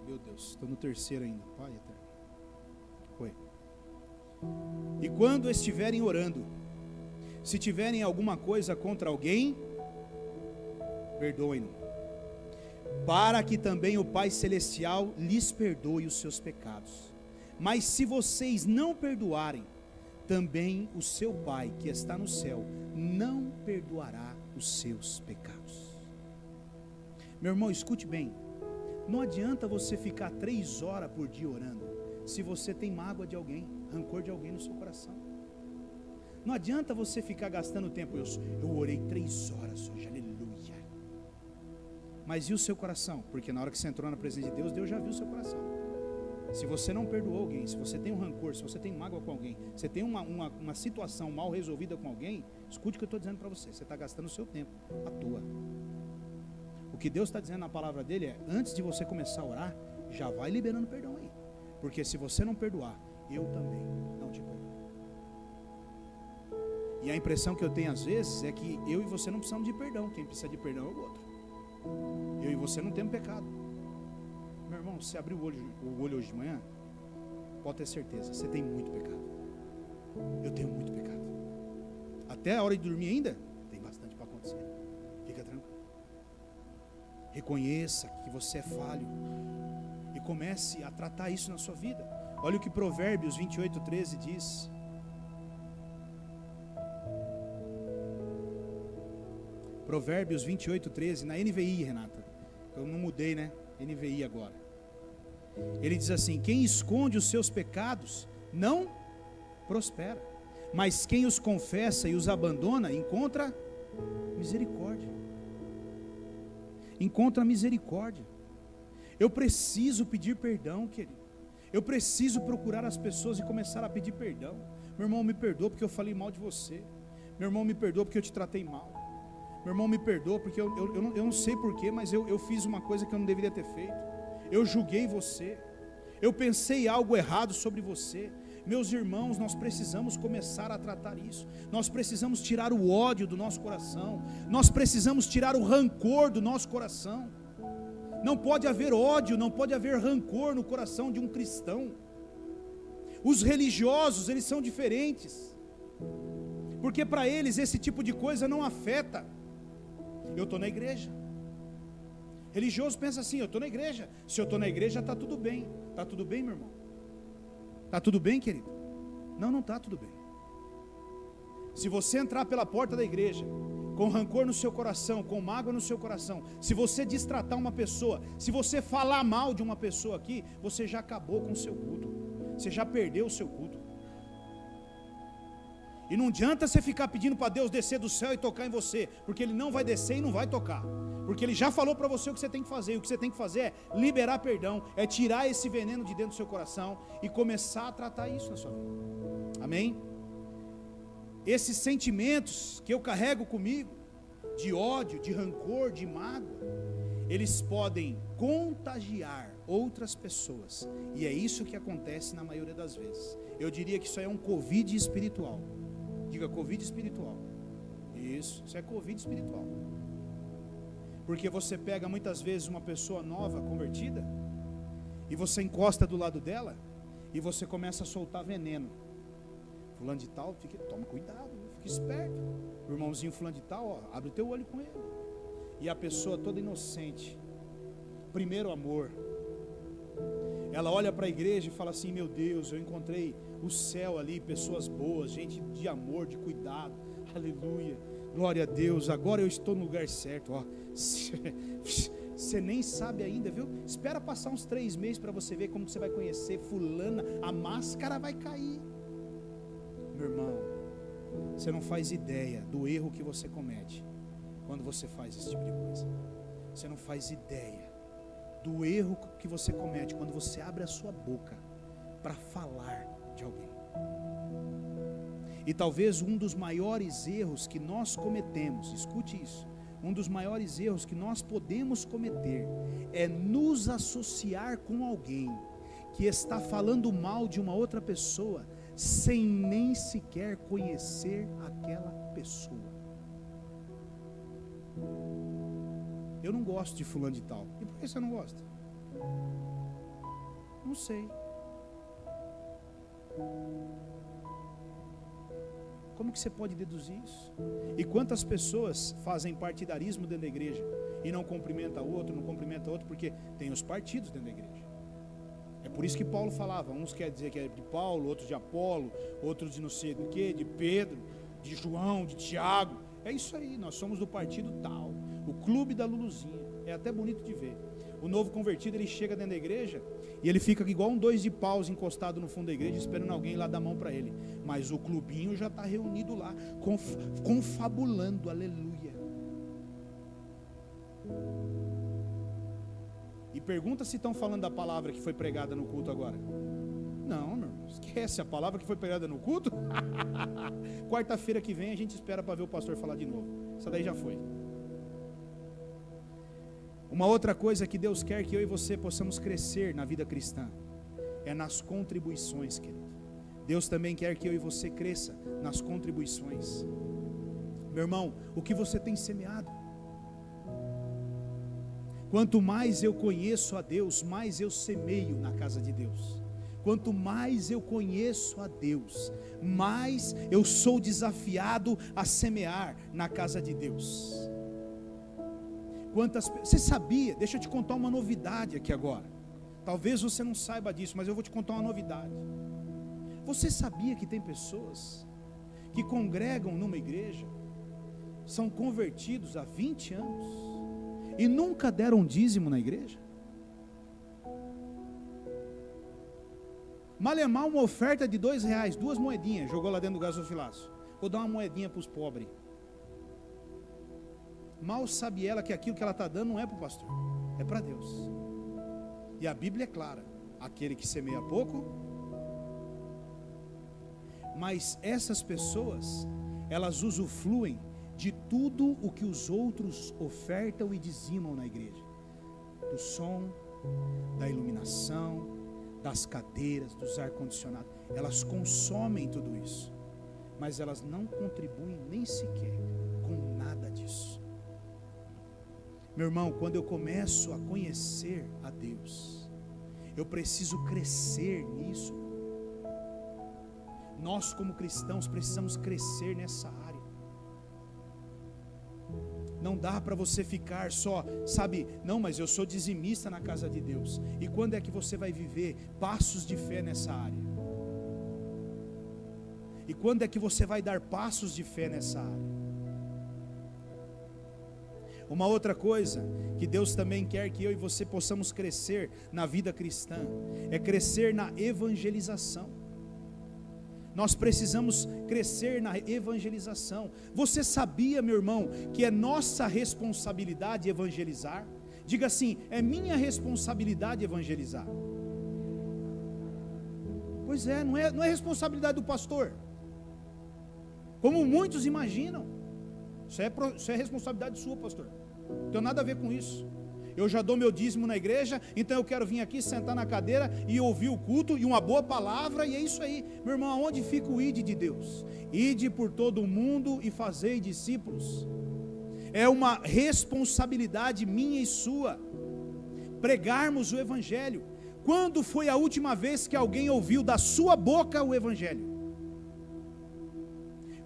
Meu Deus, estou no terceiro ainda. Pai eterno. Foi. E quando estiverem orando, se tiverem alguma coisa contra alguém, perdoem-no. para que também o Pai Celestial lhes perdoe os seus pecados. Mas se vocês não perdoarem, também o seu Pai que está no céu não perdoará os seus pecados. Meu irmão, escute bem, não adianta você ficar 3 horas por dia orando, se você tem mágoa de alguém, rancor de alguém no seu coração. Não adianta você ficar gastando tempo, eu orei 3 horas hoje, aleluia. Mas e o seu coração? Porque na hora que você entrou na presença de Deus, Deus já viu o seu coração. Se você não perdoou alguém, se você tem um rancor, se você tem mágoa com alguém, você tem uma situação mal resolvida com alguém, escute o que eu estou dizendo para você, você está gastando o seu tempo à toa. O que Deus está dizendo na palavra dele é, antes de você começar a orar, já vai liberando perdão aí. Porque se você não perdoar, eu também não te perdoo. E a impressão que eu tenho às vezes é que eu e você não precisamos de perdão, quem precisa de perdão é o outro. Eu e você não temos pecado. Meu irmão, se abrir o olho hoje de manhã, pode ter certeza, você tem muito pecado. Eu tenho muito pecado. Até a hora de dormir ainda, tem bastante para acontecer. Fica tranquilo. Reconheça que você é falho e comece a tratar isso na sua vida. Olha o que Provérbios 28:13 diz. Provérbios 28:13, na NVI, Renata. Eu não mudei, né? NVI agora. Ele diz assim: quem esconde os seus pecados não prospera, mas quem os confessa e os abandona encontra misericórdia. Encontra misericórdia. Eu preciso pedir perdão, querido. Eu preciso procurar as pessoas e começar a pedir perdão. Meu irmão, me perdoa porque eu falei mal de você. Meu irmão, me perdoa porque eu te tratei mal. Meu irmão, me perdoa porque eu não sei porquê, mas eu fiz uma coisa que eu não deveria ter feito. Eu julguei você. Eu pensei algo errado sobre você. Meus irmãos, nós precisamos começar a tratar isso. Nós precisamos tirar o ódio do nosso coração. Nós precisamos tirar o rancor do nosso coração. Não pode haver ódio, não pode haver rancor no coração de um cristão. Os religiosos, eles são diferentes, porque para eles esse tipo de coisa não afeta. Eu estou na igreja. Religioso pensa assim: eu estou na igreja. Se eu estou na igreja, está tudo bem. Está tudo bem, meu irmão? Está tudo bem, querido? Não está tudo bem. Se você entrar pela porta da igreja com rancor no seu coração, com mágoa no seu coração, se você destratar uma pessoa, se você falar mal de uma pessoa aqui, você já acabou com o seu culto. Você já perdeu o seu culto. E não adianta você ficar pedindo para Deus descer do céu e tocar em você, porque Ele não vai descer e não vai tocar, porque Ele já falou para você o que você tem que fazer. E o que você tem que fazer é liberar perdão, é tirar esse veneno de dentro do seu coração e começar a tratar isso na sua vida. Amém? Esses sentimentos que eu carrego comigo, de ódio, de rancor, de mágoa, eles podem contagiar outras pessoas, e é isso que acontece na maioria das vezes. Eu diria que isso aí é um Covid espiritual. Diga Covid espiritual. Isso é Covid espiritual. Porque você pega muitas vezes uma pessoa nova, convertida, e você encosta do lado dela, e você começa a soltar veneno. Fulano de tal, toma cuidado, fica esperto. O irmãozinho fulano de tal, ó, abre o teu olho com ele. E a pessoa toda inocente, primeiro amor, ela olha para a igreja e fala assim: meu Deus, eu encontrei o céu ali, pessoas boas, gente de amor, de cuidado, aleluia, glória a Deus, agora eu estou no lugar certo. Ó, você nem sabe ainda, viu? Espera passar uns 3 meses para você ver como você vai conhecer fulana, a máscara vai cair. Meu irmão, você não faz ideia do erro que você comete quando você faz esse tipo de coisa. Você não faz ideia do erro que você comete quando você abre a sua boca para falar de alguém. E talvez um dos maiores erros que nós cometemos, escute isso, um dos maiores erros que nós podemos cometer é nos associar com alguém que está falando mal de uma outra pessoa sem nem sequer conhecer aquela pessoa. Eu não gosto de fulano de tal. E por que você não gosta? Não sei. Como que você pode deduzir isso? E quantas pessoas fazem partidarismo dentro da igreja? e não cumprimenta outro, porque tem os partidos dentro da igreja. É por isso que Paulo falava, uns quer dizer que é de Paulo, outros de Apolo, outros de não sei do que, de Pedro, de João, de Tiago. É isso aí, nós somos do partido tal, o clube da Luluzinha. É até bonito de ver. O novo convertido, ele chega dentro da igreja e ele fica igual um 2 de paus encostado no fundo da igreja, esperando alguém lá dar mão para ele. Mas o clubinho já está reunido lá, confabulando, aleluia. E pergunta se estão falando da palavra que foi pregada no culto agora. Não, meu irmão, esquece a palavra que foi pregada no culto. Quarta-feira que vem a gente espera para ver o pastor falar de novo. Essa daí já foi. Uma outra coisa que Deus quer que eu e você possamos crescer na vida cristã é nas contribuições, querido. Deus também quer que eu e você cresça nas contribuições. Meu irmão, o que você tem semeado? Quanto mais eu conheço a Deus, mais eu semeio na casa de Deus. Quanto mais eu conheço a Deus, mais eu sou desafiado a semear na casa de Deus. Você sabia? Deixa eu te contar uma novidade aqui agora. Talvez você não saiba disso, mas eu vou te contar uma novidade. Você sabia que tem pessoas que congregam numa igreja, são convertidos há 20 anos e nunca deram dízimo na igreja? Malemar uma oferta de R$2, 2 moedinhas, jogou lá dentro do gasofilaço. Vou dar uma moedinha para os pobres. Mal sabe ela que aquilo que ela está dando não é para o pastor, é para Deus. E a Bíblia é clara: aquele que semeia pouco. Mas essas pessoas, elas usufruem de tudo o que os outros ofertam e dizimam na igreja: do som, da iluminação, das cadeiras, dos ar-condicionados. Elas consomem tudo isso, mas elas não contribuem nem sequer com nada disso. Meu irmão, quando eu começo a conhecer a Deus, eu preciso crescer nisso. Nós como cristãos precisamos crescer nessa área. Não dá para você ficar só, sabe, não, mas eu sou dizimista na casa de Deus. E quando é que você vai viver passos de fé nessa área? E quando é que você vai dar passos de fé nessa área? Uma outra coisa que Deus também quer que eu e você possamos crescer na vida cristã é crescer na evangelização. Nós precisamos crescer na evangelização. Você sabia, meu irmão, que é nossa responsabilidade evangelizar? Diga assim: é minha responsabilidade evangelizar. Pois é, não é responsabilidade do pastor, como muitos imaginam. Isso é responsabilidade sua, pastor. Não tem nada a ver com isso. Eu já dou meu dízimo na igreja, então eu quero vir aqui, sentar na cadeira e ouvir o culto e uma boa palavra, e é isso aí. Meu irmão, aonde fica o ide de Deus? Ide por todo o mundo e fazei discípulos. É uma responsabilidade minha e sua pregarmos o evangelho. Quando foi a última vez que alguém ouviu da sua boca o evangelho?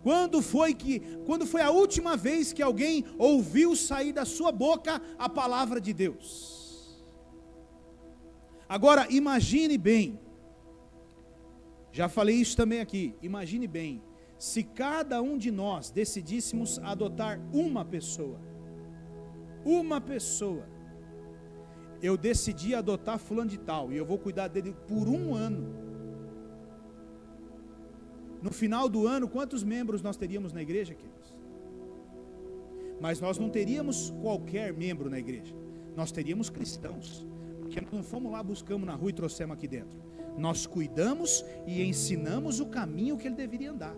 Quando foi a última vez que alguém ouviu sair da sua boca a palavra de Deus? Agora, imagine bem, já falei isso também aqui, imagine bem, se cada um de nós decidíssemos adotar uma pessoa, eu decidi adotar fulano de tal, e eu vou cuidar dele por 1 ano, no final do ano, quantos membros nós teríamos na igreja, queridos? Mas nós não teríamos qualquer membro na igreja, nós teríamos cristãos, porque nós não fomos lá, buscamos na rua e trouxemos aqui dentro. Nós cuidamos e ensinamos o caminho que ele deveria andar.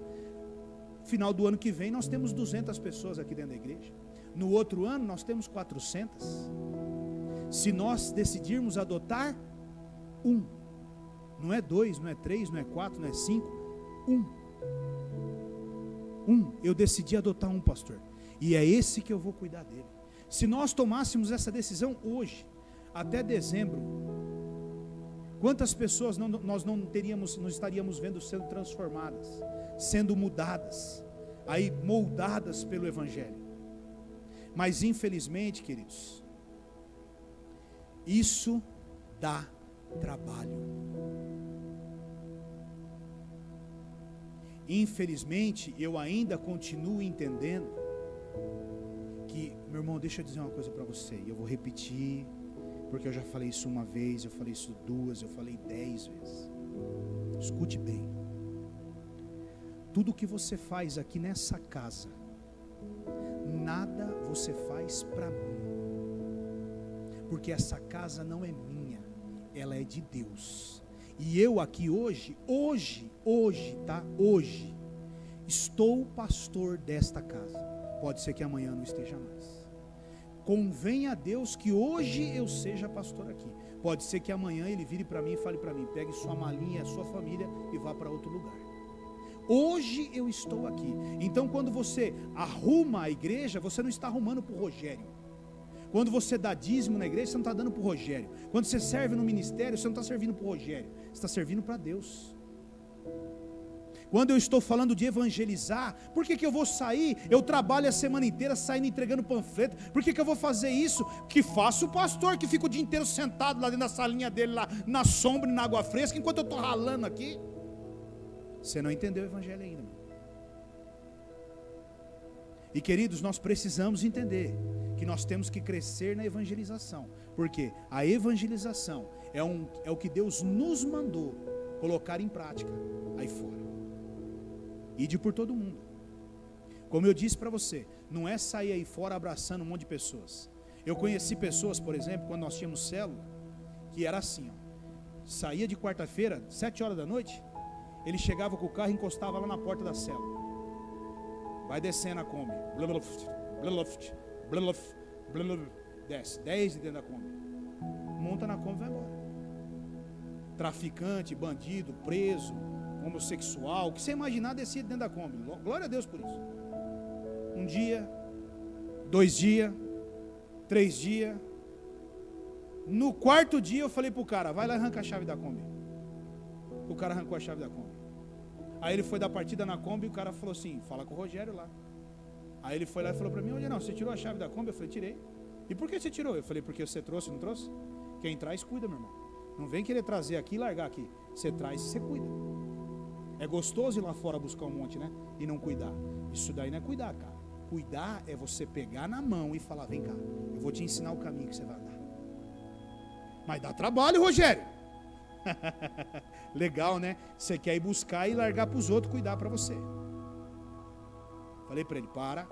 Final do ano que vem nós temos 200 pessoas aqui dentro da igreja, no outro ano nós temos 400. Se nós decidirmos adotar um, não é 2, não é 3, não é 4, não é 5, eu decidi adotar um, pastor, e é esse que eu vou cuidar dele. Se nós tomássemos essa decisão hoje, até dezembro, quantas pessoas nós não estaríamos vendo sendo transformadas, sendo mudadas, aí moldadas pelo evangelho? Mas infelizmente, queridos, isso dá trabalho. Infelizmente, eu ainda continuo entendendo que, meu irmão, deixa eu dizer uma coisa para você, e eu vou repetir, porque eu já falei isso uma vez, eu falei isso 2, eu falei 10 vezes. Escute bem. Tudo que você faz aqui nessa casa, nada você faz para mim, porque essa casa não é minha, ela é de Deus. E eu aqui hoje, tá? Hoje, estou pastor desta casa. Pode ser que amanhã não esteja mais. Convém a Deus que hoje eu seja pastor aqui. Pode ser que amanhã ele vire para mim e fale para mim: pegue sua malinha, sua família e vá para outro lugar. Hoje eu estou aqui. Então quando você arruma a igreja, você não está arrumando para o Rogério. Quando você dá dízimo na igreja, você não está dando para o Rogério. Quando você serve no ministério, você não está servindo para o Rogério, você está servindo para Deus. Quando eu estou falando de evangelizar, por que eu vou sair? Eu trabalho a semana inteira saindo entregando panfleto. Por que eu vou fazer isso? Que faça o pastor que fica o dia inteiro sentado lá dentro da salinha dele, lá na sombra e na água fresca, enquanto eu estou ralando aqui. Você não entendeu o evangelho ainda, irmão. E queridos, nós precisamos entender que nós temos que crescer na evangelização, porque a evangelização é o que Deus nos mandou colocar em prática aí fora. Ide por todo mundo. Como eu disse para você, não é sair aí fora abraçando um monte de pessoas. Eu conheci pessoas, por exemplo, quando nós tínhamos célula, que era assim, ó, saía de quarta-feira, 7 horas da noite, ele chegava com o carro e encostava lá na porta da célula. Vai descendo a Kombi, desce, 10 de dentro da Kombi, monta na Kombi e vai embora. Traficante, bandido, preso, homossexual, o que você imaginar descia dentro da Kombi. Glória a Deus por isso. Um dia, 2 dias, 3 dias. No 4º dia eu falei pro cara: vai lá e arranca a chave da Kombi. O cara arrancou a chave da Kombi. Aí ele foi dar partida na Kombi e o cara falou assim: fala com o Rogério lá. Aí ele foi lá e falou para mim: Rogério, não, você tirou a chave da Kombi? Eu falei: tirei. E por que você tirou? Eu falei: porque você trouxe, não trouxe? Quem traz, cuida, meu irmão. Não vem querer trazer aqui e largar aqui. Você traz e você cuida. É gostoso ir lá fora buscar um monte, né? E não cuidar. Isso daí não é cuidar, cara. Cuidar é você pegar na mão e falar: vem cá, eu vou te ensinar o caminho que você vai andar. Mas dá trabalho, Rogério. Legal, né? Você quer ir buscar e largar para os outros cuidar para você. Falei para ele: para,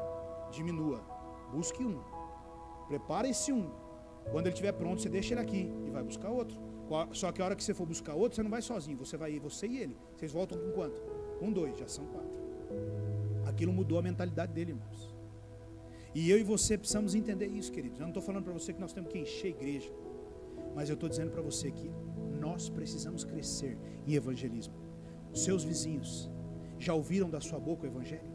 diminua, busque um, prepara esse um. Quando ele estiver pronto, você deixa ele aqui e vai buscar outro. Só que a hora que você for buscar outro, você não vai sozinho, você vai ir, você e ele. Vocês voltam com quanto? Com 2, já são 4. Aquilo mudou a mentalidade dele, irmãos. E eu e você precisamos entender isso, queridos. Eu não estou falando para você que nós temos que encher a igreja, mas eu estou dizendo para você que nós precisamos crescer em evangelismo. Os seus vizinhos já ouviram da sua boca o evangelho?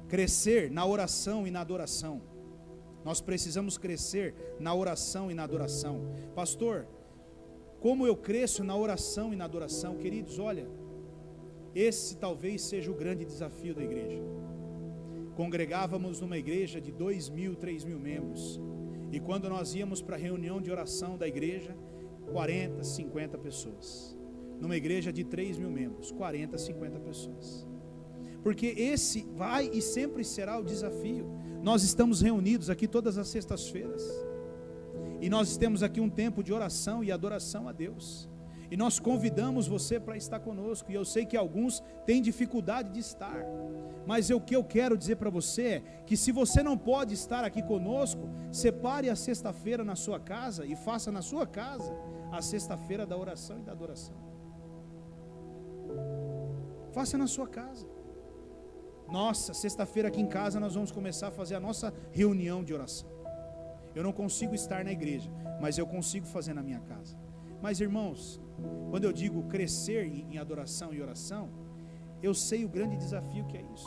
Crescer na oração e na adoração. Nós precisamos crescer na oração e na adoração. Pastor, como eu cresço na oração e na adoração? Queridos, olha, esse talvez seja o grande desafio da igreja. Congregávamos numa igreja de 2.000, 3.000 membros. E quando nós íamos para a reunião de oração da igreja, 40, 50 pessoas. Numa igreja de 3.000 membros, 40, 50 pessoas. Porque esse vai e sempre será o desafio. Nós estamos reunidos aqui todas as sextas-feiras. E nós temos aqui um tempo de oração e adoração a Deus. E nós convidamos você para estar conosco. E eu sei que alguns têm dificuldade de estar. Mas o que eu quero dizer para você é que se você não pode estar aqui conosco, separe a sexta-feira na sua casa e faça na sua casa a sexta-feira da oração e da adoração. Faça na sua casa. Nossa, sexta-feira aqui em casa nós vamos começar a fazer a nossa reunião de oração. Eu não consigo estar na igreja, mas eu consigo fazer na minha casa. Mas irmãos, quando eu digo crescer em adoração e oração, eu sei o grande desafio que é isso.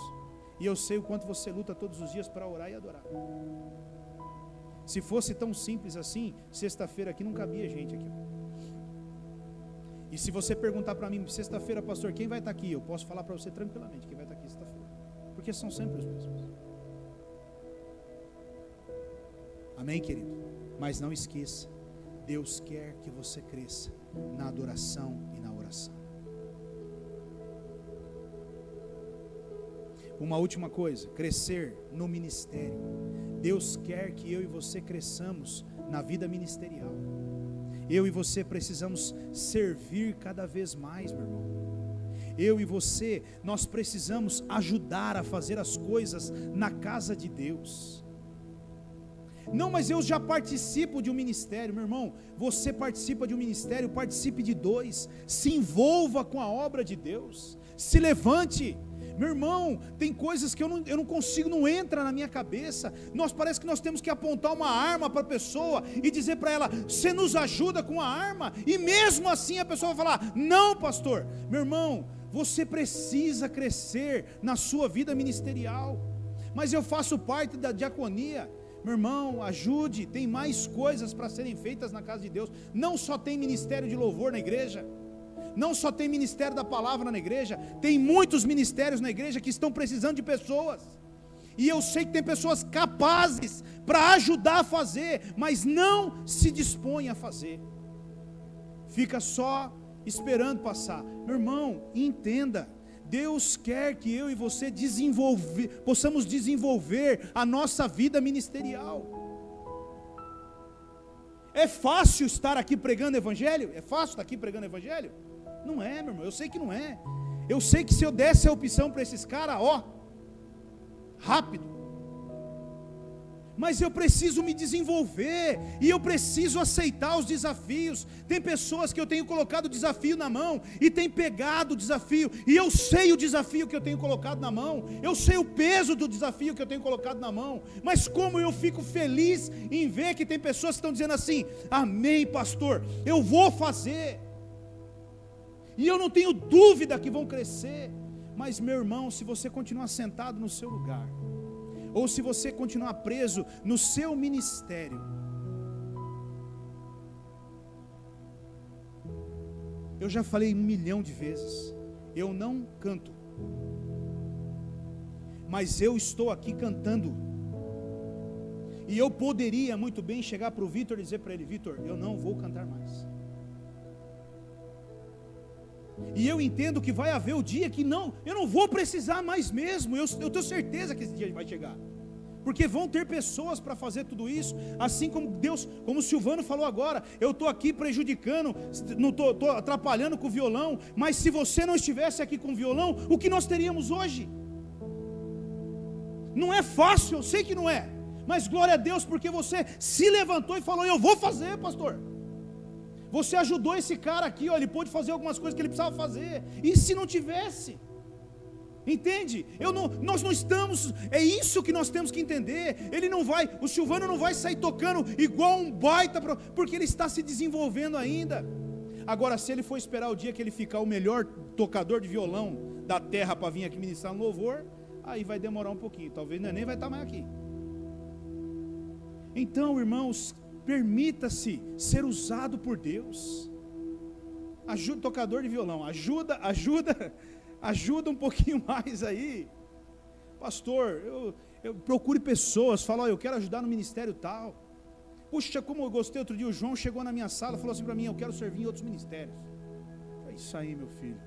E eu sei o quanto você luta todos os dias para orar e adorar. Se fosse tão simples assim, sexta-feira aqui não cabia gente aqui. E se você perguntar para mim, sexta-feira, pastor, quem vai estar aqui? Eu posso falar para você tranquilamente, quem vai estar aqui sexta-feira. Porque porque são sempre os mesmos. Amém, querido? Mas não esqueça, Deus quer que você cresça na adoração e na oração. Uma última coisa, crescer no ministério. Deus quer que eu e você cresçamos na vida ministerial. Eu e você precisamos servir cada vez mais, meu irmão. Eu e você, nós precisamos ajudar a fazer as coisas na casa de Deus. Não, mas eu já participo de um ministério. Meu irmão, você participa de um ministério, participe de dois. Se envolva com a obra de Deus. Se levante. Meu irmão, tem coisas que eu não consigo, não entra na minha cabeça. Parece que nós temos que apontar uma arma para a pessoa e dizer para ela: você nos ajuda com a arma? E mesmo assim a pessoa vai falar: não, pastor. Meu irmão, você precisa crescer na sua vida ministerial. Mas eu faço parte da diaconia. Meu irmão, ajude, tem mais coisas para serem feitas na casa de Deus. Não só tem ministério de louvor na igreja, não só tem ministério da palavra na igreja, tem muitos ministérios na igreja que estão precisando de pessoas, e eu sei que tem pessoas capazes para ajudar a fazer, mas não se dispõem a fazer, fica só esperando passar. Meu irmão, entenda, Deus quer que eu e você possamos desenvolver a nossa vida ministerial. É fácil estar aqui pregando evangelho? É fácil estar aqui pregando evangelho? Não é, meu irmão, eu sei que não é. Eu sei que se eu desse a opção para esses caras, rápido. Mas eu preciso me desenvolver, e eu preciso aceitar os desafios. Tem pessoas que eu tenho colocado o desafio na mão, e tem pegado o desafio, e eu sei o desafio que eu tenho colocado na mão, eu sei o peso do desafio que eu tenho colocado na mão, mas como eu fico feliz em ver que tem pessoas que estão dizendo assim: amém, pastor, eu vou fazer, e eu não tenho dúvida que vão crescer. Mas, meu irmão, se você continuar sentado no seu lugar, ou se você continuar preso no seu ministério, eu já falei 1 milhão de vezes, eu não canto, mas eu estou aqui cantando, e eu poderia muito bem chegar para o Vitor e dizer para ele: Vitor, eu não vou cantar mais. E eu entendo que vai haver o dia que eu não vou precisar mais mesmo. Eu tenho certeza que esse dia vai chegar, porque vão ter pessoas para fazer tudo isso, assim como Deus, como o Silvano falou agora. Eu estou aqui prejudicando, não estou atrapalhando com o violão, mas se você não estivesse aqui com o violão, o que nós teríamos hoje? Não é fácil, eu sei que não é, mas glória a Deus, porque você se levantou e falou: eu vou fazer, pastor. Você ajudou esse cara aqui, ele pôde fazer algumas coisas que ele precisava fazer. E se não tivesse? Entende? Nós não estamos, é isso que nós temos que entender. O Silvano não vai sair tocando igual um baita, porque ele está se desenvolvendo ainda. Agora, se ele for esperar o dia que ele ficar o melhor tocador de violão da terra para vir aqui ministrar um louvor, aí vai demorar um pouquinho, talvez nem vai estar mais aqui. Então, irmãos, permita-se ser usado por Deus. Ajuda, tocador de violão, ajuda um pouquinho mais aí. Pastor, eu procure pessoas, fala: eu quero ajudar no ministério tal. Puxa, como eu gostei outro dia, o João chegou na minha sala e falou assim para mim: eu quero servir em outros ministérios. É isso aí, meu filho.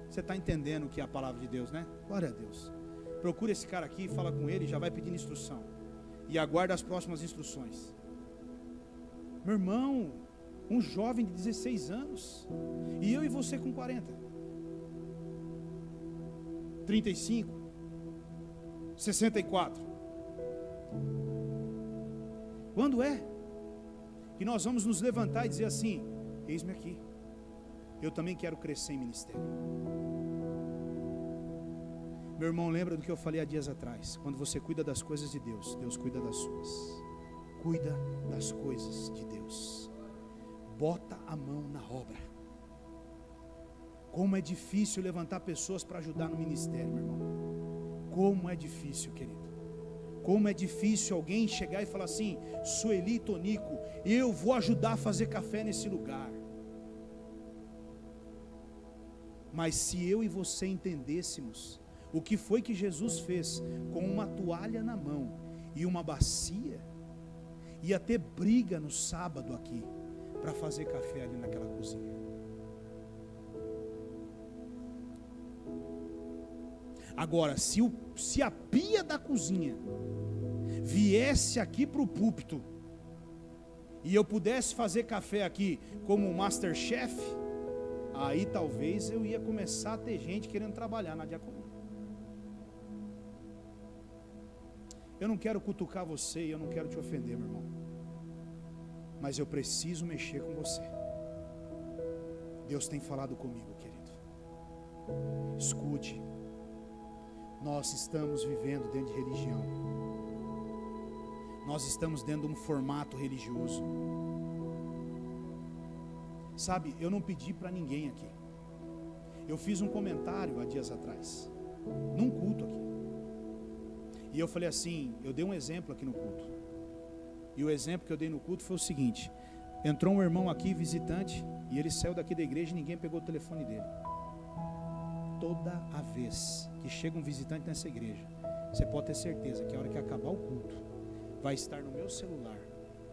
Você está entendendo o que é a palavra de Deus, né? Glória a Deus. Procura esse cara aqui, fala com ele, já vai pedindo instrução, e aguarda as próximas instruções. Meu irmão, um jovem de 16 anos, e eu e você com 40, 35, 64. Quando é que nós vamos nos levantar e dizer assim: eis-me aqui, eu também quero crescer em ministério? Meu irmão, lembra do que eu falei há dias atrás: quando você cuida das coisas de Deus, Deus cuida das suas. Cuida das coisas de Deus, bota a mão na obra. Como é difícil levantar pessoas para ajudar no ministério, meu irmão. Como é difícil, querido. Como é difícil alguém chegar e falar assim: Sueli e Tonico, eu vou ajudar a fazer café nesse lugar. Mas se eu e você entendêssemos o que foi que Jesus fez com uma toalha na mão e uma bacia. Ia ter briga no sábado aqui para fazer café ali naquela cozinha. Agora, se a pia da cozinha viesse aqui para o púlpito e eu pudesse fazer café aqui como Masterchef, aí talvez eu ia começar a ter gente querendo trabalhar na diaconia. Eu não quero cutucar você e eu não quero te ofender, meu irmão, mas eu preciso mexer com você. Deus tem falado comigo, querido. Escute, nós estamos vivendo dentro de religião, nós estamos dentro de um formato religioso. Sabe, eu não pedi para ninguém aqui. Eu fiz um comentário há dias atrás, num culto aqui, e eu falei assim, eu dei um exemplo aqui no culto, e o exemplo que eu dei no culto foi o seguinte: entrou um irmão aqui, visitante, e ele saiu daqui da igreja e ninguém pegou o telefone dele. Toda a vez que chega um visitante nessa igreja, você pode ter certeza que a hora que acabar o culto, vai estar no meu celular,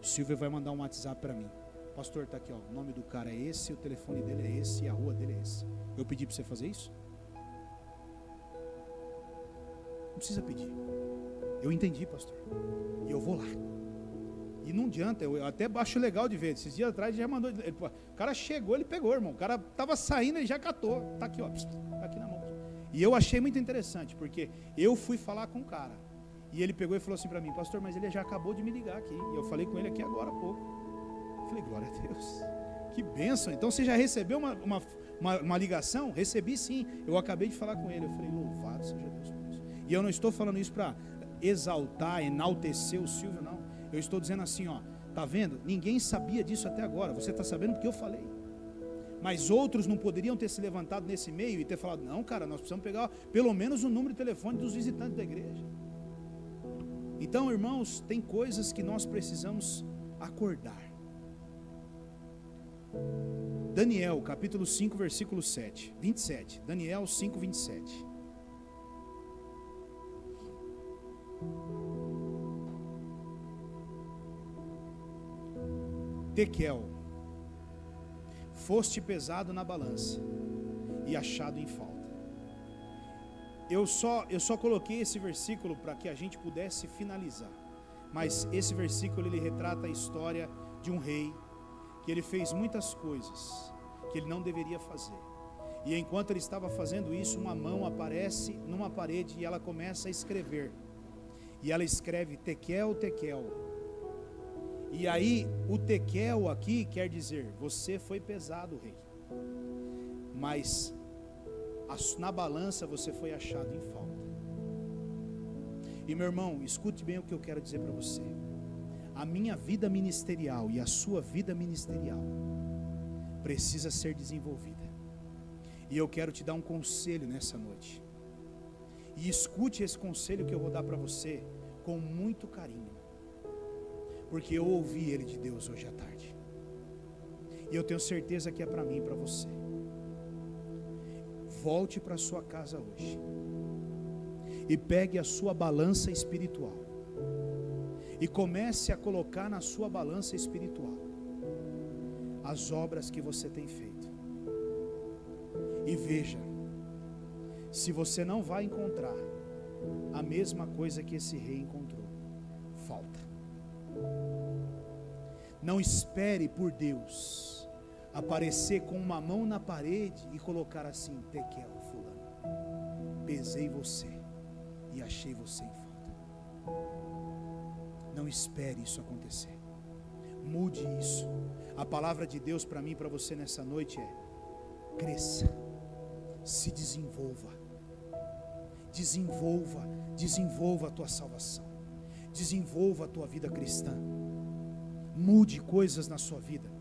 o Silvio vai mandar um WhatsApp para mim: pastor, está aqui, ó, o nome do cara é esse, o telefone dele é esse, e a rua dele é esse. Eu pedi para você fazer isso? Não precisa pedir. Eu entendi, pastor, e eu vou lá. E não adianta, eu até acho legal de ver. Esses dias atrás ele já mandou, o cara chegou, ele pegou, irmão, o cara estava saindo, ele já catou, está aqui, ó, está aqui na mão. E eu achei muito interessante, porque eu fui falar com o cara, e ele pegou e falou assim para mim: pastor, mas ele já acabou de me ligar aqui, e eu falei com ele aqui agora há pouco. Eu falei: glória a Deus, que bênção. Então você já recebeu uma ligação? Recebi sim, eu acabei de falar com ele. Eu falei: louvado seja Deus por isso. E eu não estou falando isso para exaltar, enaltecer o Silvio, não. Eu estou dizendo assim, ó, tá vendo? Ninguém sabia disso até agora, você está sabendo porque eu falei. Mas outros não poderiam ter se levantado nesse meio e ter falado: não, cara, nós precisamos pegar pelo menos o número de telefone dos visitantes da igreja. Então, irmãos, tem coisas que nós precisamos acordar. Daniel, capítulo 5, versículo 27. Daniel 5, 27. Tequel, foste pesado na balança e achado em falta. Eu só coloquei esse versículo para que a gente pudesse finalizar, mas esse versículo ele retrata a história de um rei que ele fez muitas coisas que ele não deveria fazer, e enquanto ele estava fazendo isso, uma mão aparece numa parede e ela começa a escrever, e ela escreve: Tequel, Tequel. E aí o Tequel aqui quer dizer: você foi pesado, rei, mas na balança você foi achado em falta. E meu irmão, escute bem o que eu quero dizer para você. A minha vida ministerial e a sua vida ministerial precisa ser desenvolvida, e eu quero te dar um conselho nessa noite, e escute esse conselho que eu vou dar para você com muito carinho, porque eu ouvi ele de Deus hoje à tarde, e eu tenho certeza que é para mim e para você. Volte para sua casa hoje e pegue a sua balança espiritual e comece a colocar na sua balança espiritual as obras que você tem feito, e veja se você não vai encontrar a mesma coisa que esse rei encontrou: falta. Não espere por Deus aparecer com uma mão na parede e colocar assim: Tequel, fulano, pesei você e achei você em falta. Não espere isso acontecer. Mude isso. A palavra de Deus para mim e para você nessa noite é: cresça, se desenvolva, desenvolva a tua salvação, desenvolva a tua vida cristã, mude coisas na sua vida,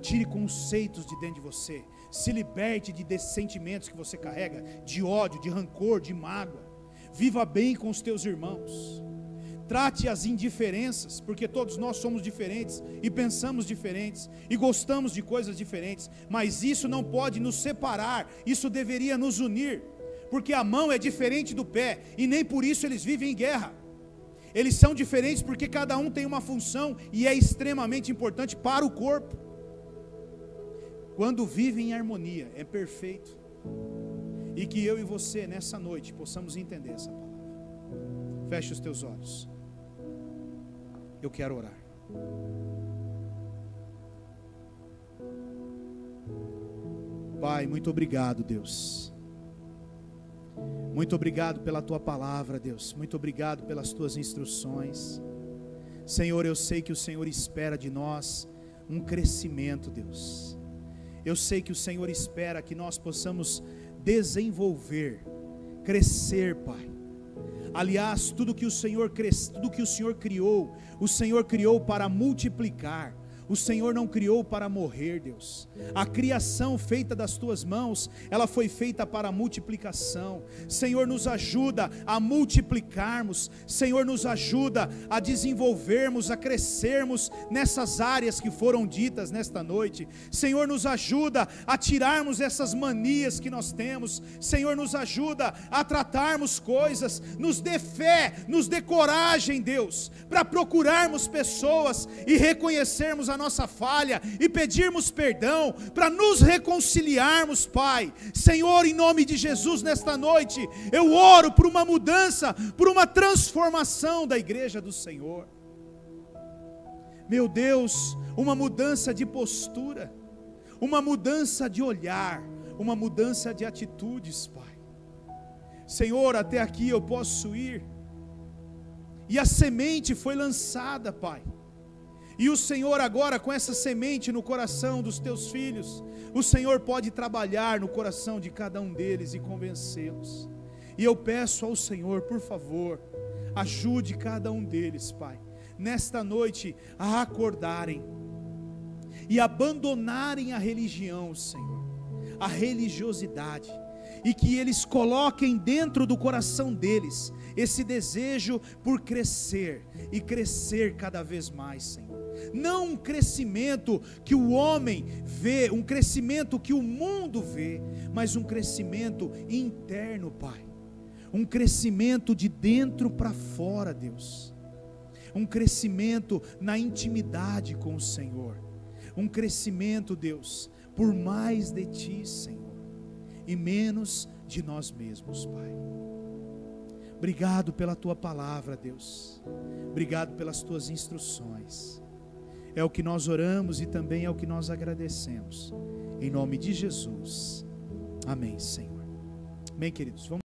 tire conceitos de dentro de você, se liberte desses sentimentos que você carrega, de ódio, de rancor, de mágoa. Viva bem com os teus irmãos, trate as indiferenças, porque todos nós somos diferentes e pensamos diferentes e gostamos de coisas diferentes, mas isso não pode nos separar, isso deveria nos unir, porque a mão é diferente do pé, e nem por isso eles vivem em guerra. Eles são diferentes porque cada um tem uma função e é extremamente importante para o corpo. Quando vivem em harmonia, é perfeito. E que eu e você nessa noite possamos entender essa palavra. Feche os teus olhos. Eu quero orar. Pai, muito obrigado, Deus. Muito obrigado pela tua palavra, Deus. Muito obrigado pelas tuas instruções. Senhor, eu sei que o Senhor espera de nós um crescimento, Deus. Eu sei que o Senhor espera que nós possamos desenvolver, crescer, Pai. Aliás, tudo que o Senhor criou, o Senhor criou para multiplicar. O Senhor não criou para morrer, Deus. A criação feita das tuas mãos, ela foi feita para a multiplicação. Senhor, nos ajuda a multiplicarmos. Senhor, nos ajuda a desenvolvermos, a crescermos nessas áreas que foram ditas nesta noite. Senhor, nos ajuda a tirarmos essas manias que nós temos. Senhor, nos ajuda a tratarmos coisas. Nos dê fé, nos dê coragem, Deus, para procurarmos pessoas e reconhecermos a nossa falha e pedirmos perdão, para nos reconciliarmos, Pai. Senhor, em nome de Jesus, nesta noite, eu oro por uma mudança, por uma transformação da igreja do Senhor. Meu Deus, uma mudança de postura, uma mudança de olhar, uma mudança de atitudes, Pai. Senhor, até aqui eu posso ir, e a semente foi lançada, Pai. E o Senhor agora, com essa semente no coração dos teus filhos, o Senhor pode trabalhar no coração de cada um deles e convencê-los. E eu peço ao Senhor, por favor, ajude cada um deles, Pai, nesta noite a acordarem e abandonarem a religião, Senhor, a religiosidade, e que eles coloquem dentro do coração deles esse desejo por crescer e crescer cada vez mais, Senhor. Não um crescimento que o homem vê, um crescimento que o mundo vê, mas um crescimento interno, Pai. Um crescimento de dentro para fora, Deus. Um crescimento na intimidade com o Senhor. Um crescimento, Deus, por mais de Ti, Senhor, e menos de nós mesmos, Pai. Obrigado pela Tua palavra, Deus. Obrigado pelas Tuas instruções. É o que nós oramos e também é o que nós agradecemos. Em nome de Jesus. Amém, Senhor. Amém, queridos. Vamos